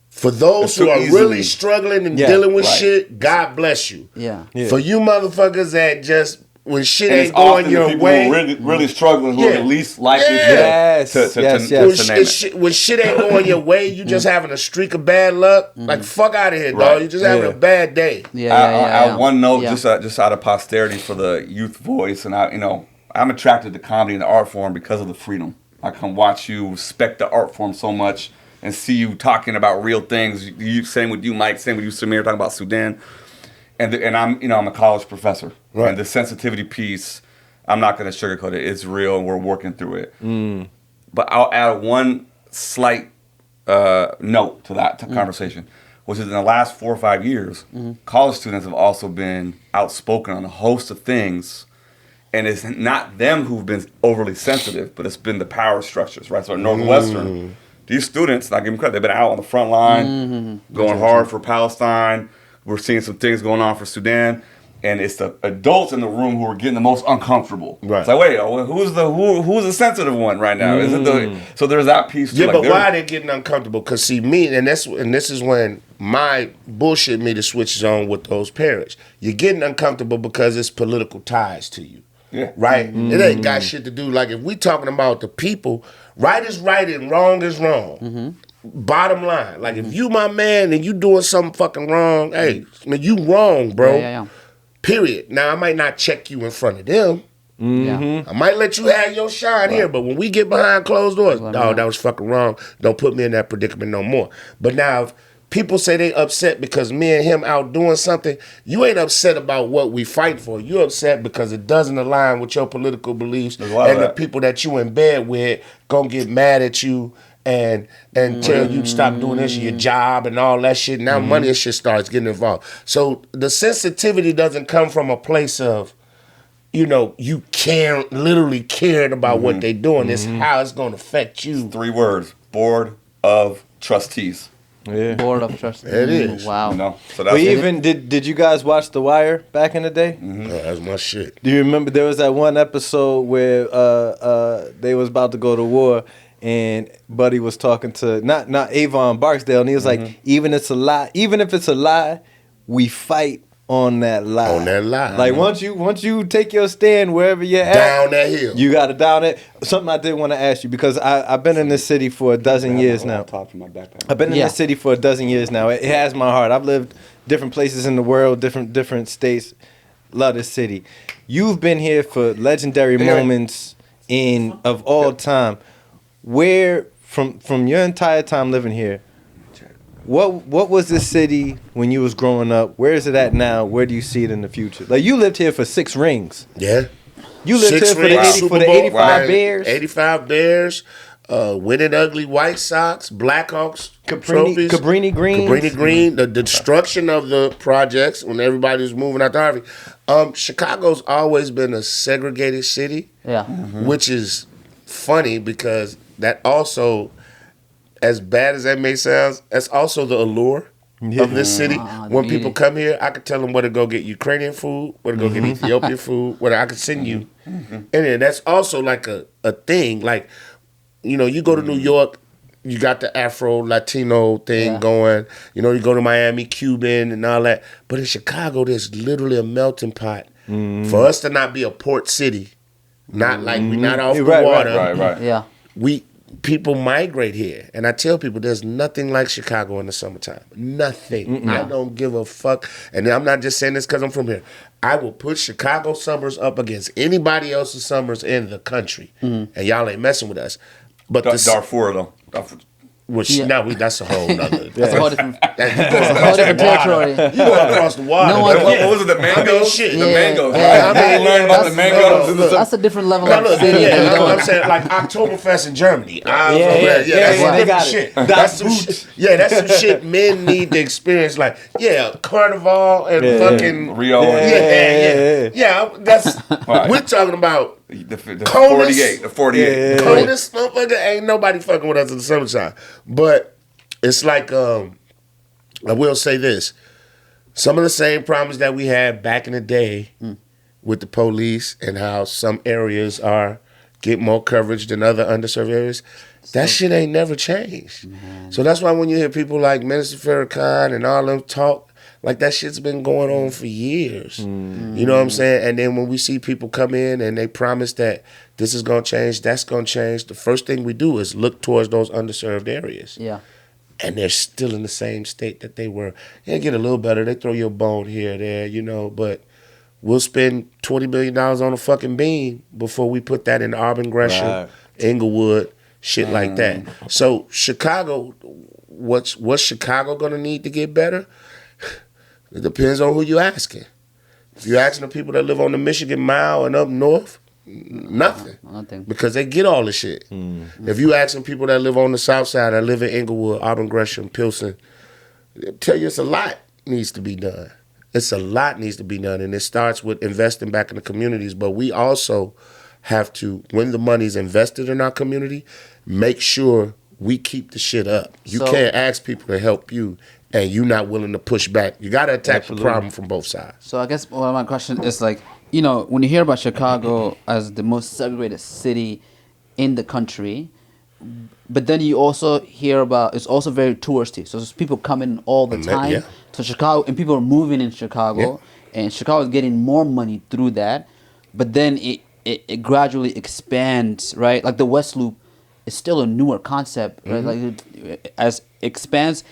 [SPEAKER 1] for those who are really struggling and dealing with shit, God bless you.
[SPEAKER 4] Yeah.
[SPEAKER 1] For you motherfuckers that just when shit
[SPEAKER 3] And
[SPEAKER 1] ain't
[SPEAKER 3] it's often
[SPEAKER 1] going
[SPEAKER 3] the
[SPEAKER 1] your
[SPEAKER 3] people
[SPEAKER 1] way.
[SPEAKER 3] who are really struggling, who are the least likely
[SPEAKER 2] Yes,
[SPEAKER 3] to
[SPEAKER 2] yes.
[SPEAKER 3] name it.
[SPEAKER 1] When shit ain't going your way, you just having a streak of bad luck. Like fuck out of here,
[SPEAKER 3] Right.
[SPEAKER 1] dog. You just having a bad day.
[SPEAKER 3] I one note, just out of posterity for the youth voice, and I'm attracted to comedy and the art form because of the freedom. I can watch you respect the art form so much and see you talking about real things. Same with you, Mike. Same with you, Samir. Talking about Sudan, and I'm a college professor,
[SPEAKER 1] right.
[SPEAKER 3] And the sensitivity piece, I'm not going to sugarcoat it. It's real, and we're working through it. But I'll add one slight note to that conversation, which is in the last 4 or 5 years, college students have also been outspoken on a host of things. And it's not them who've been overly sensitive, but it's been the power structures, right? So at Northwestern, these students, and I give them credit, they've been out on the front line, going hard for Palestine. We're seeing some things going on for Sudan. And it's the adults in the room who are getting the most uncomfortable. Right. It's like, wait, who's the sensitive one right now? Is it so there's that piece too.
[SPEAKER 1] Yeah, but why are they getting uncomfortable? Because see, and this is when my bullshit meter switches on with those parents. You're getting uncomfortable because it's political ties to you.
[SPEAKER 3] Yeah.
[SPEAKER 1] Right? It ain't got shit to do. Like, if we talking about the people, right is right and wrong is wrong. Bottom line. Like, if you my man and you doing something fucking wrong, hey, you wrong, bro.
[SPEAKER 4] Yeah.
[SPEAKER 1] Period. Now, I might not check you in front of them. I might let you have your shine here, but when we get behind closed doors, that was fucking wrong. Don't put me in that predicament no more. But now, if people say they upset because me and him out doing something, you ain't upset about what we fight for. You upset because it doesn't align with your political beliefs, and the people that you in bed with gonna get mad at you and tell you to stop doing this, your job and all that shit. Now money and shit starts getting involved. So the sensitivity doesn't come from a place of, you literally caring about what they doing. It's how it's gonna affect you.
[SPEAKER 3] 3 words: Board of Trustees.
[SPEAKER 2] Yeah.
[SPEAKER 4] Board of Trustees.
[SPEAKER 1] It is.
[SPEAKER 4] Wow.
[SPEAKER 3] So that's
[SPEAKER 2] did you guys watch The Wire back in the day?
[SPEAKER 1] That's my shit.
[SPEAKER 2] Do you remember there was that one episode where they was about to go to war, and Buddy was talking to not Avon Barksdale, and he was like, even if it's a lie, we fight on that lie.
[SPEAKER 1] On that lie.
[SPEAKER 2] Like once you take your stand wherever you're at,
[SPEAKER 1] down that hill,
[SPEAKER 2] you got to down it. Something I did want to ask you, because I've been in this city for a dozen years now. I've been in this city for a dozen years now. It has my heart. I've lived different places in the world, different states. Love this city. You've been here for legendary moments of all time. Where from your entire time living here, what was this city when you was growing up? Where is it at now? Where do you see it in the future? Like, you lived here for 6 rings.
[SPEAKER 1] Yeah.
[SPEAKER 2] You lived here for the 85 Bears.
[SPEAKER 1] 85 Bears, winning ugly White Sox, Blackhawks, trophies.
[SPEAKER 2] Cabrini
[SPEAKER 1] Green, the destruction of the projects when everybody was moving out to Harvey. Chicago's always been a segregated city.
[SPEAKER 4] Yeah.
[SPEAKER 1] Which is funny because that also, as bad as that may sound, that's also the allure of this city. When people come here, I could tell them where to go get Ukrainian food, where to go get Ethiopian food, where I could send you. And then that's also like a thing. Like, you go to New York, you got the Afro Latino thing going. You go to Miami, Cuban and all that. But in Chicago, there's literally a melting pot. For us to not be a port city, not like we're not off the water.
[SPEAKER 3] Right.
[SPEAKER 4] Yeah.
[SPEAKER 1] People migrate here, and I tell people there's nothing like Chicago in the summertime. Nothing. I don't give a fuck. And I'm not just saying this because I'm from here. I will put Chicago summers up against anybody else's summers in the country, and y'all ain't messing with us. But
[SPEAKER 3] Darfur though.
[SPEAKER 1] That's a whole nother.
[SPEAKER 4] That's a whole different territory.
[SPEAKER 1] You go across the water.
[SPEAKER 3] What was it? The mangoes?
[SPEAKER 4] The
[SPEAKER 3] mangoes.
[SPEAKER 4] Yeah.
[SPEAKER 3] I learned about the mangoes.
[SPEAKER 4] That's a different level of city.
[SPEAKER 1] I'm saying, like Oktoberfest in Germany. That's some different shit. That's some shit men need to experience. Like, Carnival and fucking
[SPEAKER 3] Rio.
[SPEAKER 1] That's we're talking about.
[SPEAKER 3] The 48. The 48.
[SPEAKER 1] Coldest motherfucker. Ain't nobody fucking with us in the summertime. But it's like, I will say this. Some of the same problems that we had back in the day with the police and how some areas get more coverage than other underserved areas, that shit ain't never changed. So that's why when you hear people like Minister Farrakhan and all them talk, Like that shit's been going on for years. You know what I'm saying? And then when we see people come in and they promise that this is gonna change, that's gonna change, the first thing we do is look towards those underserved areas.
[SPEAKER 4] Yeah.
[SPEAKER 1] And they're still in the same state that they were. They get a little better. They throw you a bone here or there, you know, but we'll spend $20 million on a fucking beam before we put that in Auburn, Gresham, Inglewood, shit like that. So Chicago, what's Chicago gonna need to get better? It depends on who you're asking. If you're asking the people that live on the Michigan Mile and up north, nothing.
[SPEAKER 4] Nothing.
[SPEAKER 1] Because they get all the shit. If you asking people that live on the south side, that live in Inglewood, Auburn, Gresham, Pilsen, they'll tell you it's a lot needs to be done. It's a lot needs to be done. And it starts with investing back in the communities. But we also have to, when the money's invested in our community, make sure we keep the shit up. You can't ask people to help you and you're not willing to push back. You got to attack the problem from both sides.
[SPEAKER 4] So I guess one of my question is like, you know, when you hear about Chicago as the most segregated city in the country, but then you also hear about it's also very touristy. So there's people coming all the time to Chicago, and people are moving in Chicago, and Chicago is getting more money through that. But then it gradually expands, right? Like the West Loop is still a newer concept, right? Like as it expands,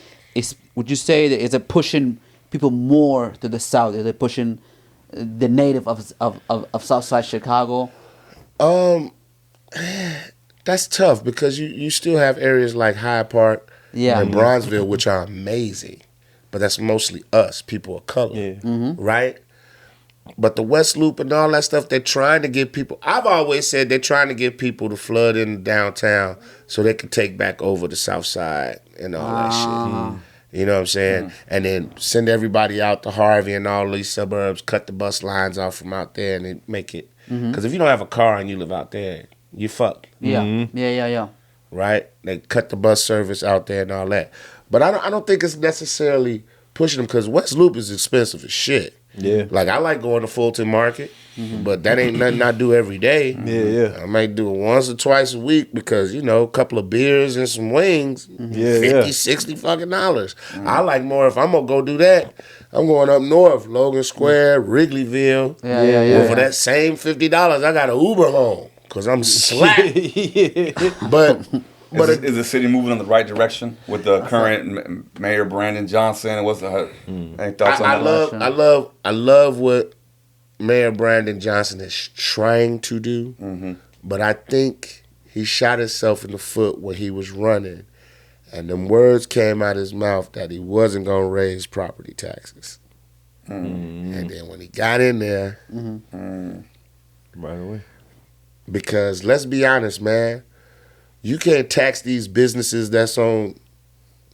[SPEAKER 4] would you say that is it pushing people more to the south? Is it pushing the native of Southside Chicago?
[SPEAKER 1] That's tough because you still have areas like Hyde Park and Bronzeville, which are amazing, but that's mostly us, people of color, right? But the West Loop and all that stuff, they're trying to get people. I've always said they're trying to get people to flood in downtown so they can take back over the South Side and all that shit. You know what I'm saying? And then send everybody out to Harvey and all these suburbs, cut the bus lines off from out there, and then make it. Because if you don't have a car and you live out there, you fucked.
[SPEAKER 4] Yeah.
[SPEAKER 1] Right? They cut the bus service out there and all that. But I don't think it's necessarily pushing them because West Loop is expensive as shit.
[SPEAKER 2] Yeah.
[SPEAKER 1] Like, I like going to Fulton Market, but that ain't nothing I do every day.
[SPEAKER 2] Yeah.
[SPEAKER 1] I might do it once or twice a week because, you know, a couple of beers and some wings, $50, $60 I like more if I'm going to go do that. I'm going up north, Logan Square, Wrigleyville.
[SPEAKER 4] Yeah.
[SPEAKER 1] For that same $50, I got an Uber home because I'm slack. But
[SPEAKER 3] is the city moving in the right direction with the current Mayor Brandon Johnson? What's any thoughts on that?
[SPEAKER 1] I love what Mayor Brandon Johnson is trying to do, but I think he shot himself in the foot when he was running, and them words came out his mouth that he wasn't gonna raise property taxes, and then when he got in there,
[SPEAKER 2] right away,
[SPEAKER 1] because let's be honest, man. You can't tax these businesses that's on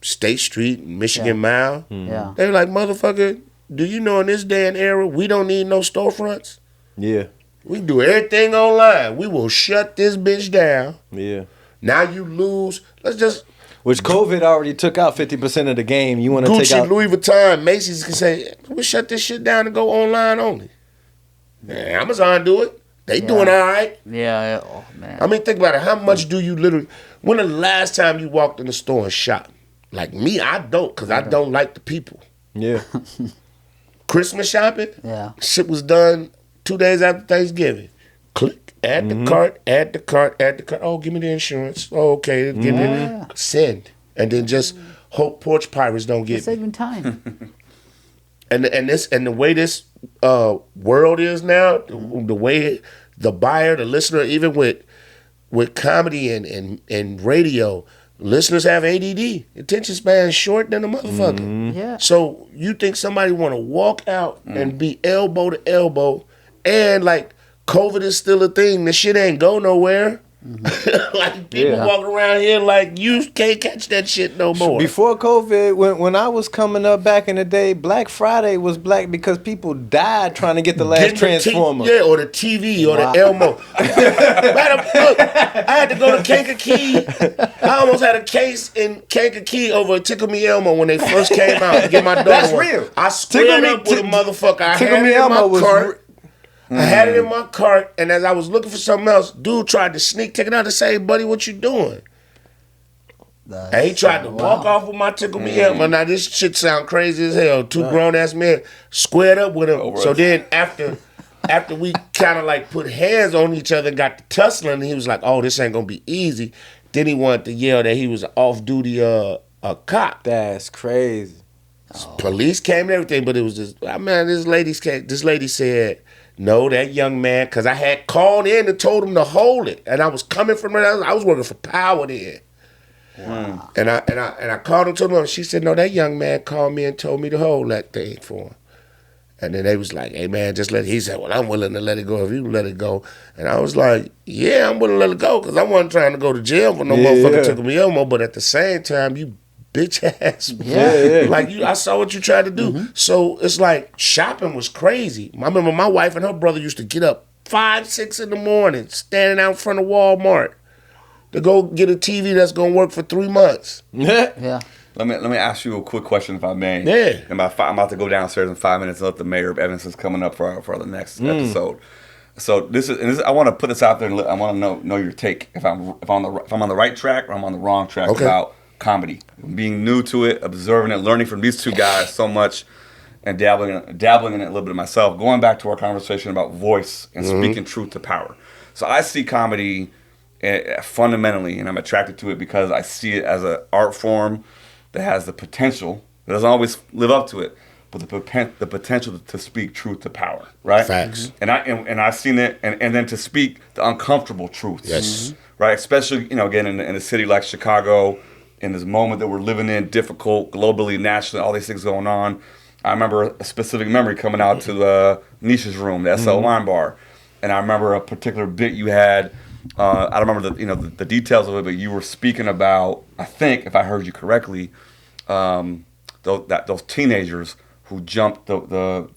[SPEAKER 1] State Street, Michigan Mile.
[SPEAKER 4] Yeah.
[SPEAKER 1] They're like, motherfucker, do you know in this day and era, we don't need no storefronts?
[SPEAKER 2] Yeah.
[SPEAKER 1] We do everything online. We will shut this bitch down.
[SPEAKER 2] Yeah.
[SPEAKER 1] Now you lose.
[SPEAKER 2] Which COVID already took out 50% of the game. You want to take
[SPEAKER 1] Gucci,
[SPEAKER 2] out
[SPEAKER 1] Louis Vuitton, Macy's can say, we'll shut this shit down and go online only. Man, Amazon do it. They doing all right.
[SPEAKER 4] Yeah. Oh, man.
[SPEAKER 1] I mean, think about it. How much do you literally... When the last time you walked in the store and shopped? Like me, I don't, because I don't like the people.
[SPEAKER 2] Yeah.
[SPEAKER 1] Christmas shopping?
[SPEAKER 4] Yeah.
[SPEAKER 1] Shit was done 2 days after Thanksgiving. Click, add the cart, add the cart. Oh, give me the insurance. Oh, okay. Give me send. And then just hope porch pirates don't get me.
[SPEAKER 4] Saving time.
[SPEAKER 1] And the way this world is now, the way the buyer, the listener, even with comedy and radio, listeners have ADD. Attention span is short than a motherfucker.
[SPEAKER 4] Yeah.
[SPEAKER 1] So you think somebody want to walk out and be elbow to elbow, and like COVID is still a thing. This shit ain't go nowhere. Like people walking around here like you can't catch that shit no more.
[SPEAKER 2] Before COVID, when I was coming up back in the day, Black Friday was black because people died trying to get the last Transformer.
[SPEAKER 1] Or the TV or the Elmo. Look, I had to go to Kankakee. I almost had a case in Kankakee over a Tickle Me Elmo when they first came out to get my daughter.
[SPEAKER 2] That's
[SPEAKER 1] one.
[SPEAKER 2] real.
[SPEAKER 1] I squared up with a motherfucker. I
[SPEAKER 2] Tickle
[SPEAKER 1] had
[SPEAKER 2] Me
[SPEAKER 1] it in
[SPEAKER 2] Elmo
[SPEAKER 1] my cart.
[SPEAKER 2] was
[SPEAKER 1] I had it in my cart, and as I was looking for something else, dude tried to sneak take it out and say, "Buddy, what you doing?" And he tried to walk off with my Tickle Me Elmo. Now this shit sound crazy as hell. Two grown ass men squared up with him. So then after we kind of like put hands on each other, got to tussling, he was like, "Oh, this ain't gonna be easy." Then he wanted to yell that he was an off-duty a cop.
[SPEAKER 2] That's crazy.
[SPEAKER 1] Police came and everything, but it was just, this lady said, "No, that young man," because I had called in and told him to hold it, and I was coming from there. I was working for Power then. Wow. And I called him to him, and she said, "No, that young man called me and told me to hold that thing for him." And then they was like, "Hey man, just let it." He said, "Well, I'm willing to let it go if you let it go." And I was like, "Yeah, I'm willing to let it go because I wasn't trying to go to jail for no motherfucker Tickle Me Elmo." But at the same time, you bitch ass, like I saw what you tried to do. So it's like shopping was crazy. I remember my wife and her brother used to get up 5, 6 in the morning, standing out in front of Walmart to go get a TV that's gonna work for 3 months.
[SPEAKER 4] Yeah.
[SPEAKER 3] Let me ask you a quick question, if I may.
[SPEAKER 1] Yeah.
[SPEAKER 3] I'm about to go downstairs in 5 minutes and let the mayor of Evanston coming up for the next episode. So this is I want to put this out there and I want to know your take if I'm on the right track or I'm on the wrong track about comedy. Being new to it, observing it, learning from these two guys so much, and dabbling in it a little bit myself. Going back to our conversation about voice and speaking truth to power. So I see comedy fundamentally, and I'm attracted to it because I see it as an art form that has the potential. It doesn't always live up to it, but the potential to speak truth to power, right?
[SPEAKER 1] Facts.
[SPEAKER 3] And I've seen it, and then to speak the uncomfortable truths,
[SPEAKER 1] yes,
[SPEAKER 3] right? Especially again in a city like Chicago, in this moment that we're living in, difficult globally, nationally, all these things going on. I remember a specific memory coming out to Nash's room, the SL Wine Bar, and I remember a particular bit you had. I don't remember the details of it, but you were speaking about, I think, if I heard you correctly, those teenagers who jumped the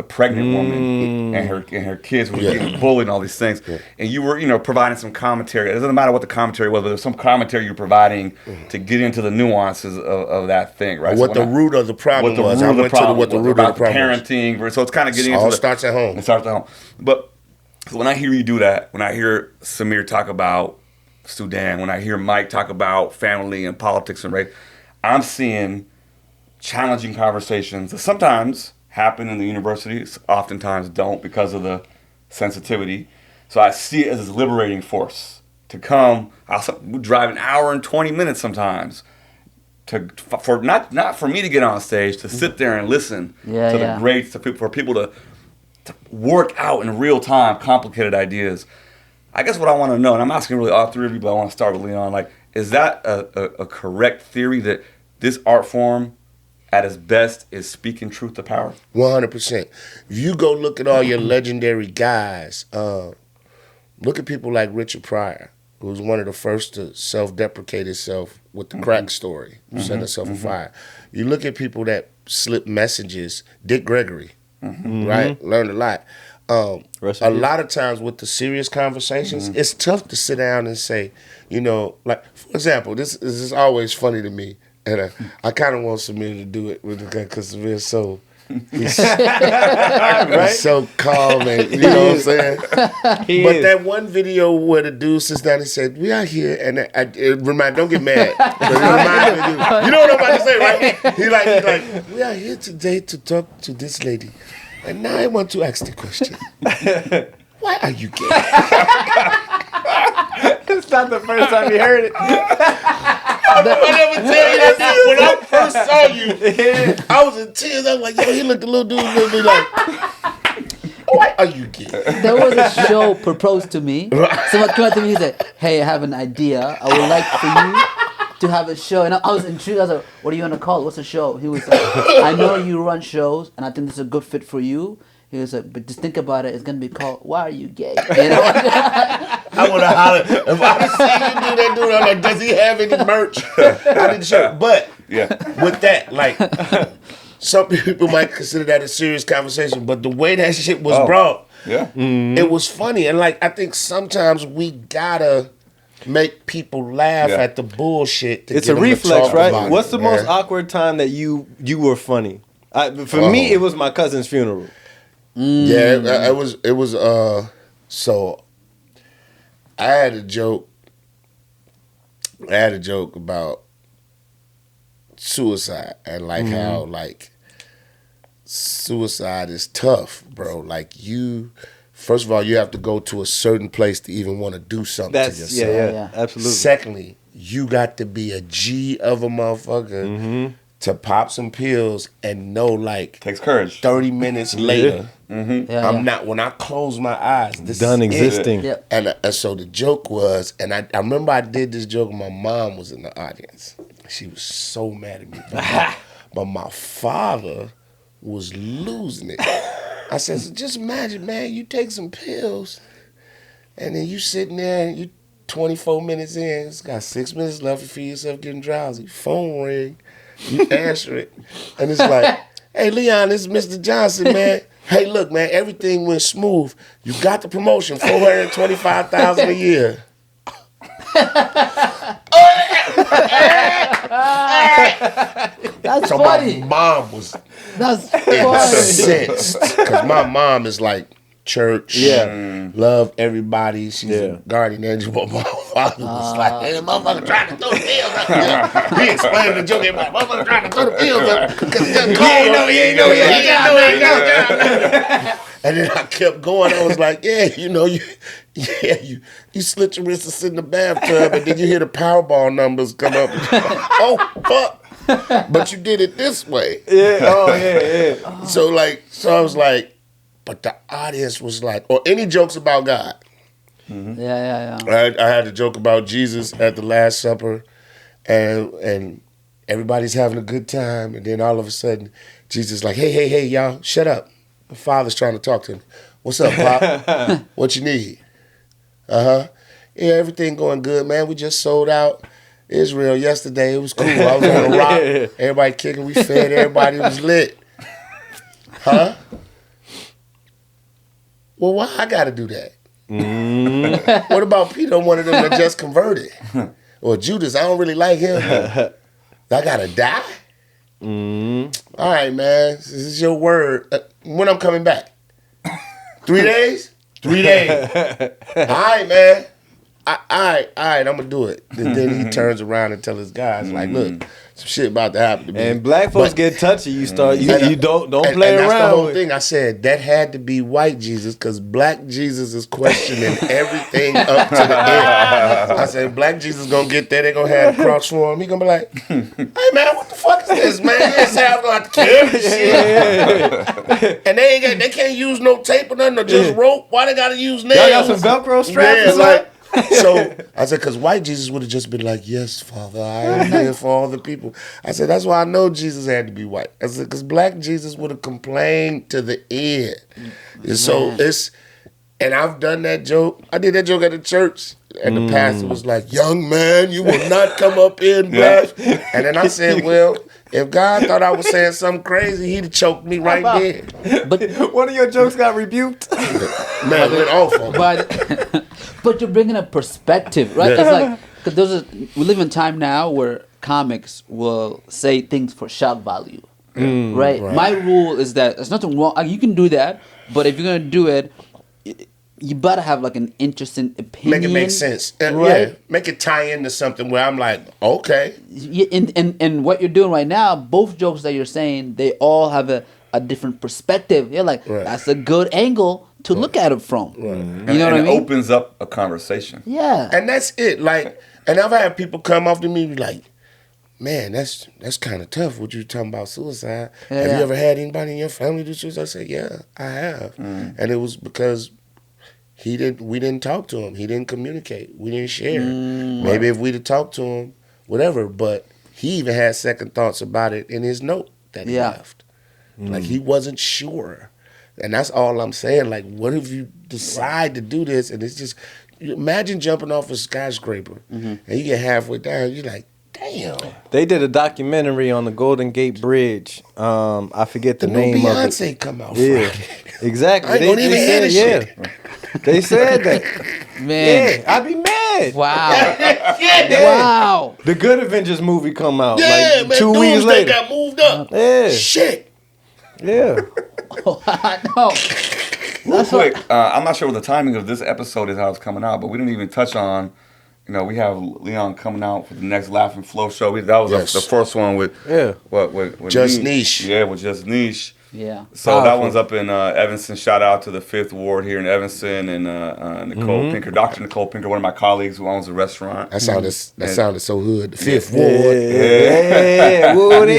[SPEAKER 3] pregnant woman and her kids who were getting bullied and all these things, and you were providing some commentary. It doesn't matter what the commentary was, but there's some commentary you're providing to get into the nuances of that thing, right?
[SPEAKER 1] What the root of the problem was. I went to what the root of the problem was.
[SPEAKER 3] Parenting, so it's kind of getting
[SPEAKER 1] into
[SPEAKER 3] it.
[SPEAKER 1] All starts at home.
[SPEAKER 3] It starts at home, but. So when I hear you do that, when I hear Samir talk about Sudan, when I hear Mike talk about family and politics and race, I'm seeing challenging conversations that sometimes happen in the universities, oftentimes don't because of the sensitivity. So I see it as a liberating force to come. I'll drive an hour and 20 minutes sometimes for not for me to get on stage, to sit there and listen to the greats, for people to work out in real time complicated ideas. I guess what I want to know, and I'm asking really all three of you, but I want to start with Leon, is that a correct theory that this art form at its best is speaking truth to power?
[SPEAKER 1] 100%. If you go look at all your legendary guys, look at people like Richard Pryor, who was one of the first to self-deprecate himself with the crack story, set himself on fire. You look at people that slip messages, Dick Gregory, right? Learned a lot. A lot of times with the serious conversations, it's tough to sit down and say, like, for example, this is always funny to me, and I kind of want Samir to do it because Samir's so... He's so calm, and you know what I'm saying? But that one video where the dude sits down and said, "We out here," and don't get mad. You know what I'm about to say, right? He like, "We are here today to talk to this lady. And now I want to ask the question. Why are you gay?"
[SPEAKER 2] It's not the first time you heard it.
[SPEAKER 1] I never tell you that. When I first saw you, I was in tears. I was like, yo, he looked a little dude and be like, why are you gay?
[SPEAKER 4] There was a show proposed to me. Someone came up to me, he said, "Hey, I have an idea. I would like for you to have a show." And I was intrigued. I was like, "What are you going to call it? What's the show?" He was like, "I know you run shows, and I think this is a good fit for you." He was like, "But just think about it. It's going to be called, Why Are You Gay?"
[SPEAKER 1] I would have hollered. If I see you do that, dude, I'm like, does he have any merch? I need to show. But with that, some people might consider that a serious conversation, but the way that shit was brought, it was funny. And I think sometimes we gotta make people laugh at the bullshit.
[SPEAKER 2] It's a reflex, right? What's the most awkward time that you were funny? For me, it was my cousin's funeral.
[SPEAKER 1] Yeah, it was. So I had a joke. about suicide and like how like suicide is tough, bro. Like first of all, you have to go to a certain place to even want to do something to yourself.
[SPEAKER 2] Yeah, absolutely.
[SPEAKER 1] Secondly, you got to be a G of a motherfucker to pop some pills and know like
[SPEAKER 3] Takes courage.
[SPEAKER 1] 30 minutes later,
[SPEAKER 4] Yeah,
[SPEAKER 1] not when I close my eyes. This
[SPEAKER 2] Done
[SPEAKER 1] is it.
[SPEAKER 2] existing.
[SPEAKER 4] Yep.
[SPEAKER 1] And so the joke was, and I remember I did this joke. My mom was in the audience. She was so mad at me, but my father was losing it. I said, so just imagine, man, you take some pills, and then you sitting there, and you 24 minutes in, it's got 6 minutes left, you feel yourself getting drowsy. Phone ring, you answer it, and it's like, hey, Leon, this is Mr. Johnson, man. Hey, look, man, everything went smooth. You got the promotion, $425,000 a year.
[SPEAKER 4] That's
[SPEAKER 1] So
[SPEAKER 4] funny.
[SPEAKER 1] my mom was
[SPEAKER 4] That's funny.
[SPEAKER 1] incensed because my mom is like church, love everybody. She's a guardian angel. But my father was like, hey, motherfucker trying to throw the pills up. He explained the joke. He was like, motherfucker trying to throw the pills up. Because he just called. He ain't know. And then I kept going. I was like, yeah, you slit your wrist to sit in the bathtub, and then you hear the Powerball numbers come up. Oh, fuck. But you did it this way.
[SPEAKER 2] Yeah. Oh, yeah.
[SPEAKER 1] So I was like, but the audience was like, or any jokes about God.
[SPEAKER 4] Yeah.
[SPEAKER 1] I had a joke about Jesus at the Last Supper, and everybody's having a good time, and then all of a sudden, Jesus like, hey, y'all, shut up. The father's trying to talk to him. What's up, Pop? What you need? Yeah, everything going good, man. We just sold out Israel yesterday. It was cool. I was on a rock. Everybody kicking. We fed. Everybody was lit. Huh? Well, why I got to do that? What about Peter, one of them that just converted? Or Judas, I don't really like him. I got to die? All right, man. This is your word. When I'm coming back? 3 days? 3 days. All right, man. All right, I'm going to do it. And then he turns around and tells his guys, like, look, some shit about to happen to me.
[SPEAKER 2] And black folks get touchy. You start. You don't play
[SPEAKER 1] and
[SPEAKER 2] around.
[SPEAKER 1] that's the whole
[SPEAKER 2] with.
[SPEAKER 1] thing. I said that had to be white Jesus because black Jesus is questioning everything up to the end. I said black Jesus gonna get there. They gonna have a cross for him. He gonna be like, "Hey man, what the fuck is this, man? You didn't say I was gonna have to carry this shit." And they can't use no tape or nothing or just rope. Why they gotta use nails?
[SPEAKER 2] Y'all got some Velcro straps.
[SPEAKER 1] Yeah,
[SPEAKER 2] or
[SPEAKER 1] like. So I said, because white Jesus would have just been like, yes, Father, I am here for all the people. I said, that's why I know Jesus had to be white. I said, because black Jesus would have complained to the end. And so and I've done that joke. I did that joke at the church. And the pastor was like, young man, you will not come up in black. And then I said, well, if God thought I was saying something crazy, he'd have choked me right there.
[SPEAKER 4] But
[SPEAKER 2] one of your jokes got rebuked.
[SPEAKER 1] Man, went off on me.
[SPEAKER 4] but you're bringing a perspective, right? It's like because we live in a time now where comics will say things for shock value, right? My rule is that there's nothing wrong. You can do that, but if you're gonna do it, you better have like an interesting opinion.
[SPEAKER 1] Make it make sense.
[SPEAKER 4] Right?
[SPEAKER 1] Yeah, make it tie into something where I'm like, okay.
[SPEAKER 4] And what you're doing right now, both jokes that you're saying, they all have a different perspective. You're like, that's a good angle to look at it from. You know what I mean?
[SPEAKER 3] It opens up a conversation.
[SPEAKER 4] Yeah.
[SPEAKER 1] And that's it. Like, and I've had people come up to me and be like, man, that's kind of tough. What you talking about suicide? Have you ever had anybody in your family do suicide? I said, yeah, I have. And it was because we didn't talk to him. He didn't communicate. We didn't share. Maybe if we'd have talked to him, whatever. But he even had second thoughts about it in his note that he left. Like he wasn't sure. And that's all I'm saying. Like, what if you decide to do this and it's just, imagine jumping off a skyscraper and you get halfway down, you're like, damn.
[SPEAKER 2] They did a documentary on the Golden Gate Bridge. I forget the name
[SPEAKER 1] new
[SPEAKER 2] of it.
[SPEAKER 1] Beyonce come out
[SPEAKER 2] Yeah,
[SPEAKER 1] Friday.
[SPEAKER 2] exactly.
[SPEAKER 1] I ain't gonna even hear this shit.
[SPEAKER 2] They said that.
[SPEAKER 4] Man.
[SPEAKER 2] Yeah, I'd be mad.
[SPEAKER 4] Wow.
[SPEAKER 1] Yeah.
[SPEAKER 4] Wow.
[SPEAKER 2] The Good Avengers movie come out
[SPEAKER 1] Yeah,
[SPEAKER 2] like
[SPEAKER 1] man,
[SPEAKER 2] 2 weeks
[SPEAKER 1] Doomsday
[SPEAKER 2] later.
[SPEAKER 1] got moved up.
[SPEAKER 2] Yeah.
[SPEAKER 1] Shit.
[SPEAKER 2] Yeah.
[SPEAKER 4] No.
[SPEAKER 3] Real quick, I'm not sure what the timing of this episode is, how it's coming out, but we didn't even touch on we have Leon coming out for the next Laugh and Flow show. That was the first one with with
[SPEAKER 1] Just Niche.
[SPEAKER 3] Yeah, with Just Niche.
[SPEAKER 4] Yeah.
[SPEAKER 3] So that one's up in Evanston. Shout out to the 5th Ward here in Evanston and Nicole Pinker, Dr. Nicole Pinker, one of my colleagues who owns a restaurant.
[SPEAKER 1] That sounded so hood. The 5th Ward.
[SPEAKER 2] Yeah, Woody.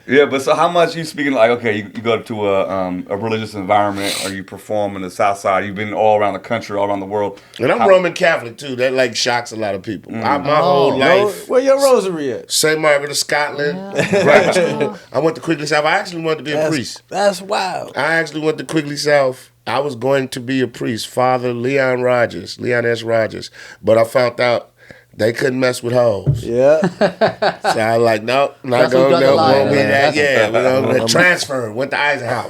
[SPEAKER 3] Yeah, but so how much you speaking like, okay, you go to a religious environment or you perform in the South Side, you've been all around the country, all around the world.
[SPEAKER 1] And I'm Roman Catholic too. That like shocks a lot of people. My whole life.
[SPEAKER 2] Where your rosary at?
[SPEAKER 1] St. Margaret of Scotland. Grammar school. I went to Quigley South. I actually wanted to be a priest.
[SPEAKER 2] That's wild.
[SPEAKER 1] I actually went to Quigley South. I was going to be a priest. Father Leon S. Rogers. But I found out they couldn't mess with hoes.
[SPEAKER 2] Yeah.
[SPEAKER 1] So I was like, no, not going to won't be that. Yeah, we're going to transfer. Went to Eisenhower.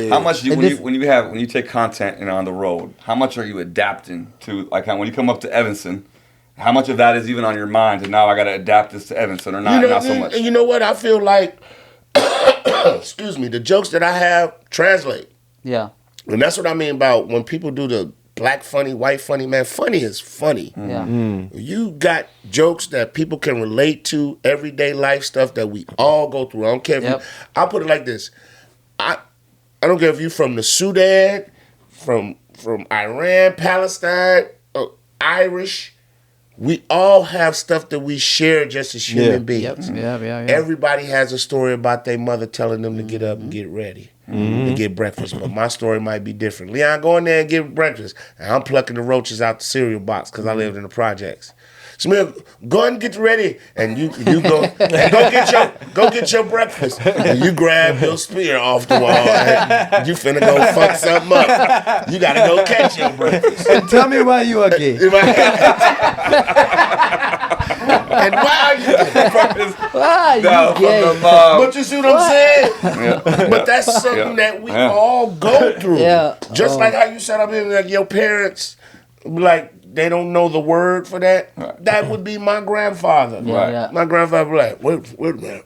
[SPEAKER 3] How much when you take content on the road, how much are you adapting to, like when you come up to Evanston, how much of that is even on your mind and now I got to adapt this to Evanston or not, not so much?
[SPEAKER 1] You know what? I feel like, excuse me, the jokes that I have translate.
[SPEAKER 4] Yeah.
[SPEAKER 1] And that's what I mean about when people do the black funny, white funny, man. Funny is funny.
[SPEAKER 4] Yeah.
[SPEAKER 1] You got jokes that people can relate to, everyday life stuff that we all go through. I don't care if I'll put it like this. I don't care if you from the Sudan, from Iran, Palestine, Irish. We all have stuff that we share just as human beings.
[SPEAKER 4] Yeah.
[SPEAKER 1] Everybody has a story about their mother telling them to get up and get ready. To get breakfast, but my story might be different. Leon, go in there and get breakfast. And I'm plucking the roaches out the cereal box because I lived in the projects. Samir, go ahead and get ready, and you go and go get your breakfast. And you grab your spear off the wall, and you finna go fuck something up. You gotta go catch your breakfast.
[SPEAKER 2] And tell me why you are gay.
[SPEAKER 1] And why are you gay?
[SPEAKER 4] Why you gay?
[SPEAKER 1] But you see what I'm saying? But that's something that we all go through.
[SPEAKER 4] Yeah.
[SPEAKER 1] Just like how you said up here, like your parents, like they don't know the word for that.
[SPEAKER 3] Right.
[SPEAKER 1] That would be my grandfather.
[SPEAKER 4] Yeah.
[SPEAKER 1] My grandfather would be like, wait a minute.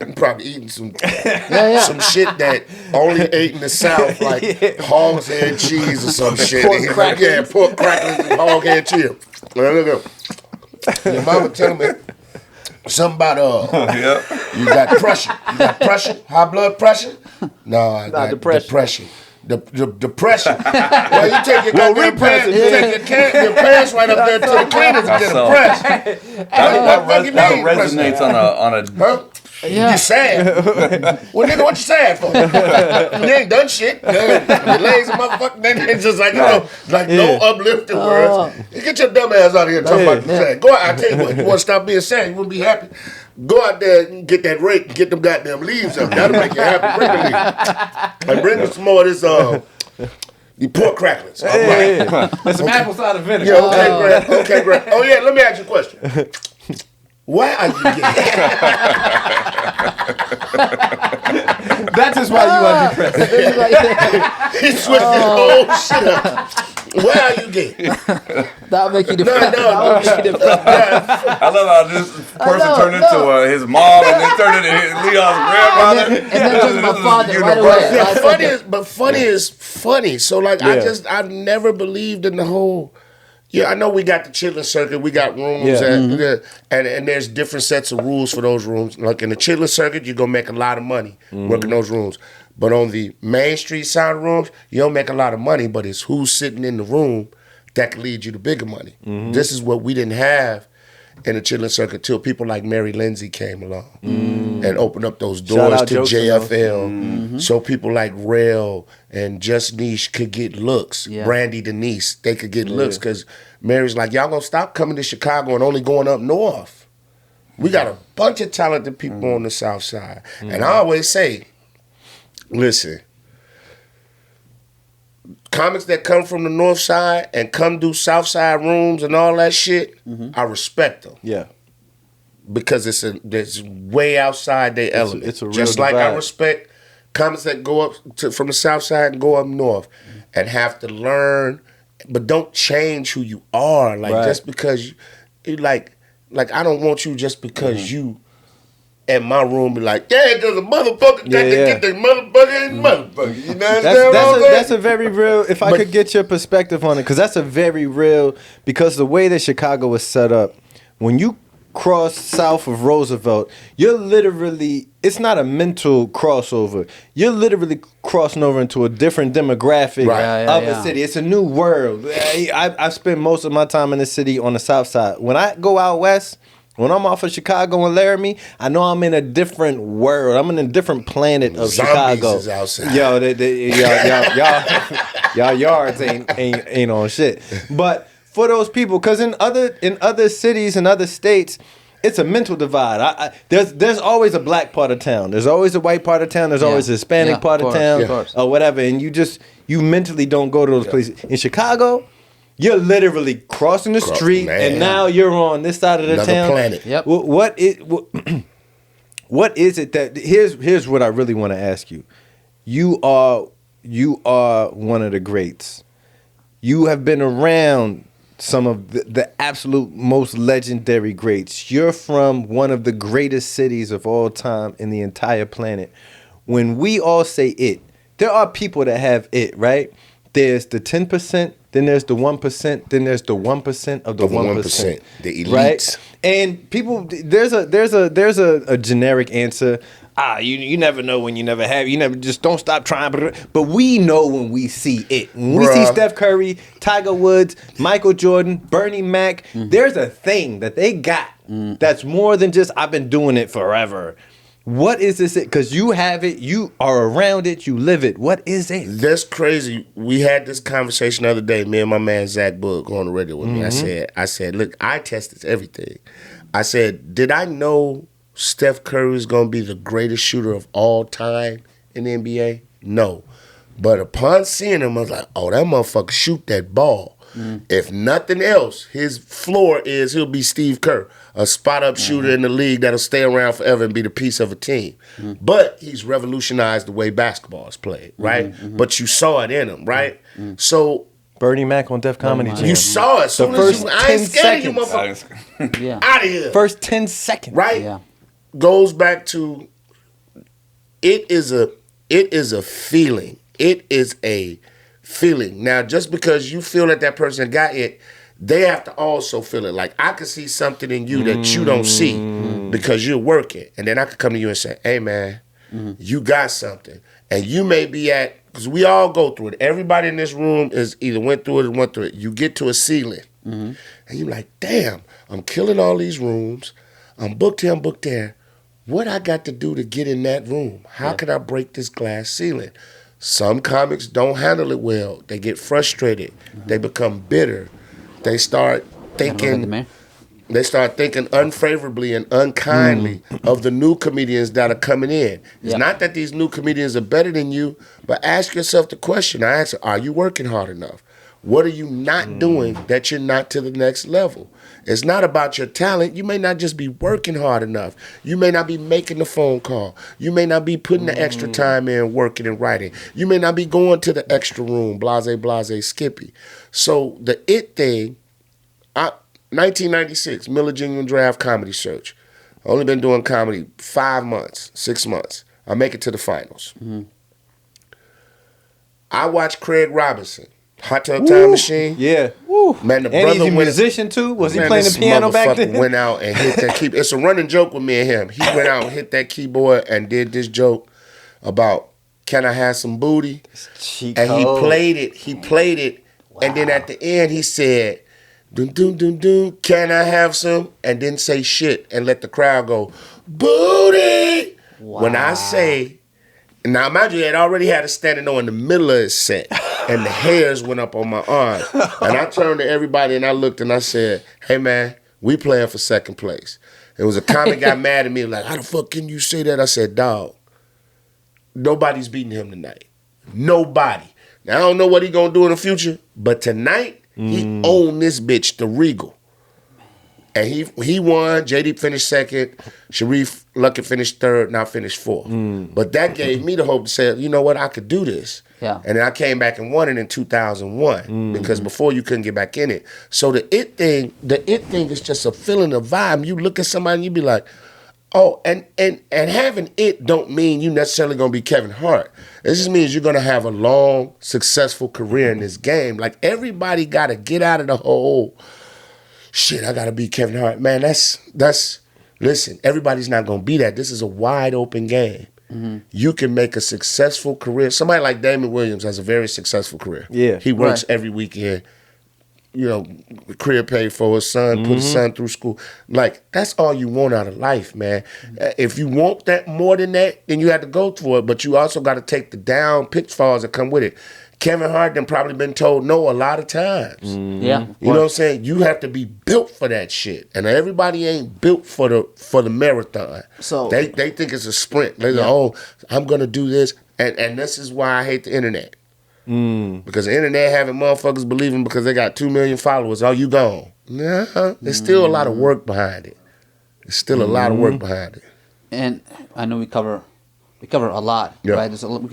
[SPEAKER 1] I'm probably eating some shit that only ate in the South, like hog's head cheese or some shit.
[SPEAKER 2] Pork crackers.
[SPEAKER 1] Pork crackers and hog head cheese. Look. Your mama telling me something about you got pressure. You got pressure? High blood pressure? No, I got depression. The depression. Well, you take your goddamn pants, you take your pants right up there to the cleaners and get a press.
[SPEAKER 3] That resonates on a
[SPEAKER 1] Huh?
[SPEAKER 4] Yeah.
[SPEAKER 1] You sad. Well, nigga, what you sad for? You ain't done shit. Your legs are motherfucking. Then it's just like, no uplifting words. Get your dumb ass out of here talking about you sad. Go out. I tell you what, you want to stop being sad, you want to be happy? Go out there and get that rake and get them goddamn leaves up. That'll make you happy. Bring the leaves. And bring me some more of this, the pork cracklings. All right.
[SPEAKER 2] And some apple cider vinegar.
[SPEAKER 1] Yeah, okay, great. Oh, yeah, let me ask you a question. Why are you gay?
[SPEAKER 2] That's just why you are depressed.
[SPEAKER 1] He switched his whole shit up. Why are you gay?
[SPEAKER 4] That'll make you depressed.
[SPEAKER 1] No.
[SPEAKER 3] I love how this person turned into his mom and then turned into Leon's grandmother.
[SPEAKER 4] And then just my father right away.
[SPEAKER 1] Yeah, funny is funny. So like I've never believed in the whole. Yeah, I know we got the chitlin circuit. We got rooms, and there's different sets of rules for those rooms. Like in the chitlin circuit, you're gonna make a lot of money working those rooms. But on the Main Street side of rooms, you don't make a lot of money. But it's who's sitting in the room that can lead you to bigger money. This is what we didn't have in the chitlin circuit till people like Mary Lindsay came along and opened up those doors to JFL. So people like Rail and Just Niche could get looks. Brandy Denise, they could get looks because Mary's like, y'all gonna stop coming to Chicago and only going up north. We got a bunch of talented people on the South Side. And I always say, listen, comics that come from the North Side and come do South Side rooms and all that shit, I respect them.
[SPEAKER 2] Yeah.
[SPEAKER 1] Because it's way outside their element.
[SPEAKER 2] It's a real
[SPEAKER 1] Just like
[SPEAKER 2] divide.
[SPEAKER 1] I respect comics that go up from the South Side and go up north and have to learn, but don't change who you are. Like just because you like I don't want you just because you and my room be like, yeah, there's a motherfucker that
[SPEAKER 2] Yeah.
[SPEAKER 1] can get the motherfucker and motherfucker. You know what I'm
[SPEAKER 2] That's
[SPEAKER 1] saying?
[SPEAKER 2] a very real. If I could get your perspective on it, because that's a very real. Because the way that Chicago is set up, when you cross south of Roosevelt, you're literally. It's not a mental crossover. You're literally crossing over into a different demographic of a city. It's a new world. I spend most of my time in the city on the south side. When I go out west. When I'm off of Chicago and Laramie, I know I'm in a different world. I'm in a different planet of
[SPEAKER 1] Zombies
[SPEAKER 2] Chicago.
[SPEAKER 1] is outside.
[SPEAKER 2] Yo, y'all yards ain't on shit. But for those people, because in other cities and other states, it's a mental divide. There's always a black part of town. There's always a white part of town. There's always a Hispanic part of town or whatever. And you mentally don't go to those places. In Chicago, you're literally crossing the street, and now you're on this side of the town.
[SPEAKER 1] Planet.
[SPEAKER 4] Yep.
[SPEAKER 2] What is it that here's what I really want to ask you. You are one of the greats. You have been around some of the absolute most legendary greats. You're from one of the greatest cities of all time in the entire planet. When we all say it, there are people that have it, right? There's the 10%, then there's the 1%, then there's the 1% of the 1%.
[SPEAKER 1] The elites.
[SPEAKER 2] Right? And people, there's a generic answer. You never know when you never have. You never, just don't stop trying. But we know when we see it. When we see Steph Curry, Tiger Woods, Michael Jordan, Bernie Mac, there's a thing that they got that's more than just I've been doing it forever. What is this? Because you have it, you are around it, you live it. What is it?
[SPEAKER 1] That's crazy. We had this conversation the other day, me and my man Zach Book on the radio with me. I said, look, I tested everything. I said, did I know Steph Curry is going to be the greatest shooter of all time in the NBA? No. But upon seeing him, I was like, oh, that motherfucker shoot that ball. If nothing else, his floor is he'll be Steve Kerr, a spot-up shooter in the league that'll stay around forever and be the piece of a team. But he's revolutionized the way basketball is played, right? But you saw it in him, right? So
[SPEAKER 2] Bernie Mac on Def Comedy Jam.
[SPEAKER 1] you saw it.
[SPEAKER 2] The first
[SPEAKER 1] I ain't
[SPEAKER 2] 10
[SPEAKER 1] scared of you,
[SPEAKER 2] seconds.
[SPEAKER 1] motherfucker. Out of here.
[SPEAKER 2] First 10 seconds.
[SPEAKER 1] Right?
[SPEAKER 4] Yeah.
[SPEAKER 1] Goes back to it is a feeling. It is a feeling. Now, just because you feel that person got it, they have to also feel it. Like, I could see something in you that you don't see because you're working. And then I could come to you and say, hey, man, you got something. And you may be because we all go through it. Everybody in this room is either went through it or went through it. You get to a ceiling. And you're like, damn, I'm killing all these rooms. I'm booked here, I'm booked there. What I got to do to get in that room? How could I break this glass ceiling? Some comics don't handle it well. They get frustrated. They become bitter. They start thinking unfavorably and unkindly of the new comedians that are coming in. It's not that these new comedians are better than you, but ask yourself the question. I answer, are you working hard enough? What are you not doing that you're not to the next level? It's not about your talent. You may not just be working hard enough. You may not be making the phone call. You may not be putting the extra time in working and writing. You may not be going to the extra room, blase, skippy. So the it thing, 1996, Miller Genuine Draft Comedy Search. I've only been doing comedy 5 months, 6 months. I make it to the finals. I watched Craig Robinson. Hot Tub Time Machine.
[SPEAKER 2] Yeah.
[SPEAKER 1] Man, the
[SPEAKER 2] And
[SPEAKER 1] brother
[SPEAKER 2] he's a
[SPEAKER 1] went.
[SPEAKER 2] musician too? Was he
[SPEAKER 1] Man,
[SPEAKER 2] playing the
[SPEAKER 1] this
[SPEAKER 2] piano back
[SPEAKER 1] motherfucker
[SPEAKER 2] then?
[SPEAKER 1] went out and hit that keyboard. It's a running joke with me and him. He went out and hit that keyboard and did this joke about, can I have some booty? And he played it. And then at the end he said, dun dun dun dun, can I have some? And didn't say shit and let the crowd go, booty. When I say, now mind you, he had already had a standing on in the middle of his set. And the hairs went up on my arm. And I turned to everybody and I looked and I said, hey man, we playing for second place. It was a comic got mad at me like, how the fuck can you say that? I said, dog, nobody's beating him tonight. Nobody. Now I don't know what he gonna do in the future, but tonight he owned this bitch, the Regal. And he won. JD finished second. Sharif Luckett finished third, and I finished fourth. But that gave me the hope to say, you know what, I could do this.
[SPEAKER 4] Yeah.
[SPEAKER 1] And then I came back and won it in 2001 because before you couldn't get back in it. So the it thing is just a feeling, a vibe. You look at somebody and you be like, Oh, and having it don't mean you necessarily gonna be Kevin Hart. It just means you're gonna have a long, successful career in this game. Like everybody gotta get out of the whole shit, I gotta be Kevin Hart. Man, that's listen, everybody's not gonna be that. This is a wide open game. You can make a successful career. Somebody like Damon Williams has a very successful career.
[SPEAKER 2] Yeah.
[SPEAKER 1] He works every weekend. You know, career paid for his son, put his son through school. Like, that's all you want out of life, man. If you want that more than that, then you have to go for it. But you also got to take the down pitfalls that come with it. Kevin Hart done probably been told no a lot of times.
[SPEAKER 4] Yeah.
[SPEAKER 1] You know what I'm saying? You have to be built for that shit. And everybody ain't built for the marathon.
[SPEAKER 4] So
[SPEAKER 1] they think it's a sprint. They say, oh, I'm gonna do this. And this is why I hate the internet. Because the internet having motherfuckers believing because they got 2 million followers, oh, you gone. Nah, there's still a lot of work behind it. There's still a lot of work behind it.
[SPEAKER 4] And I know we cover a lot,
[SPEAKER 1] Yeah.
[SPEAKER 4] right? There's a lot.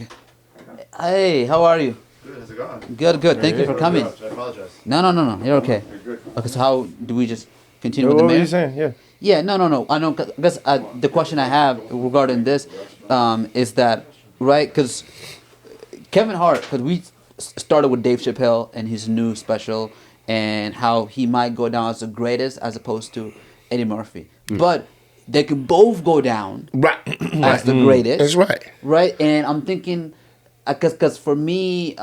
[SPEAKER 4] Hey, how are you?
[SPEAKER 5] Good, how's it going?
[SPEAKER 4] Good. Thank you for coming.
[SPEAKER 5] I apologize.
[SPEAKER 4] No. You're okay. Okay, so how do we just continue with
[SPEAKER 2] What
[SPEAKER 4] the
[SPEAKER 2] were you
[SPEAKER 4] mayor?
[SPEAKER 2] saying? Yeah.
[SPEAKER 4] Yeah, no. I know, because the question I have regarding this is that, right, because Kevin Hart, because we started with Dave Chappelle and his new special and how he might go down as the greatest as opposed to Eddie Murphy. But they can both go down
[SPEAKER 1] Right.
[SPEAKER 4] as the greatest.
[SPEAKER 1] That's right.
[SPEAKER 4] Right? And I'm thinking, because for me,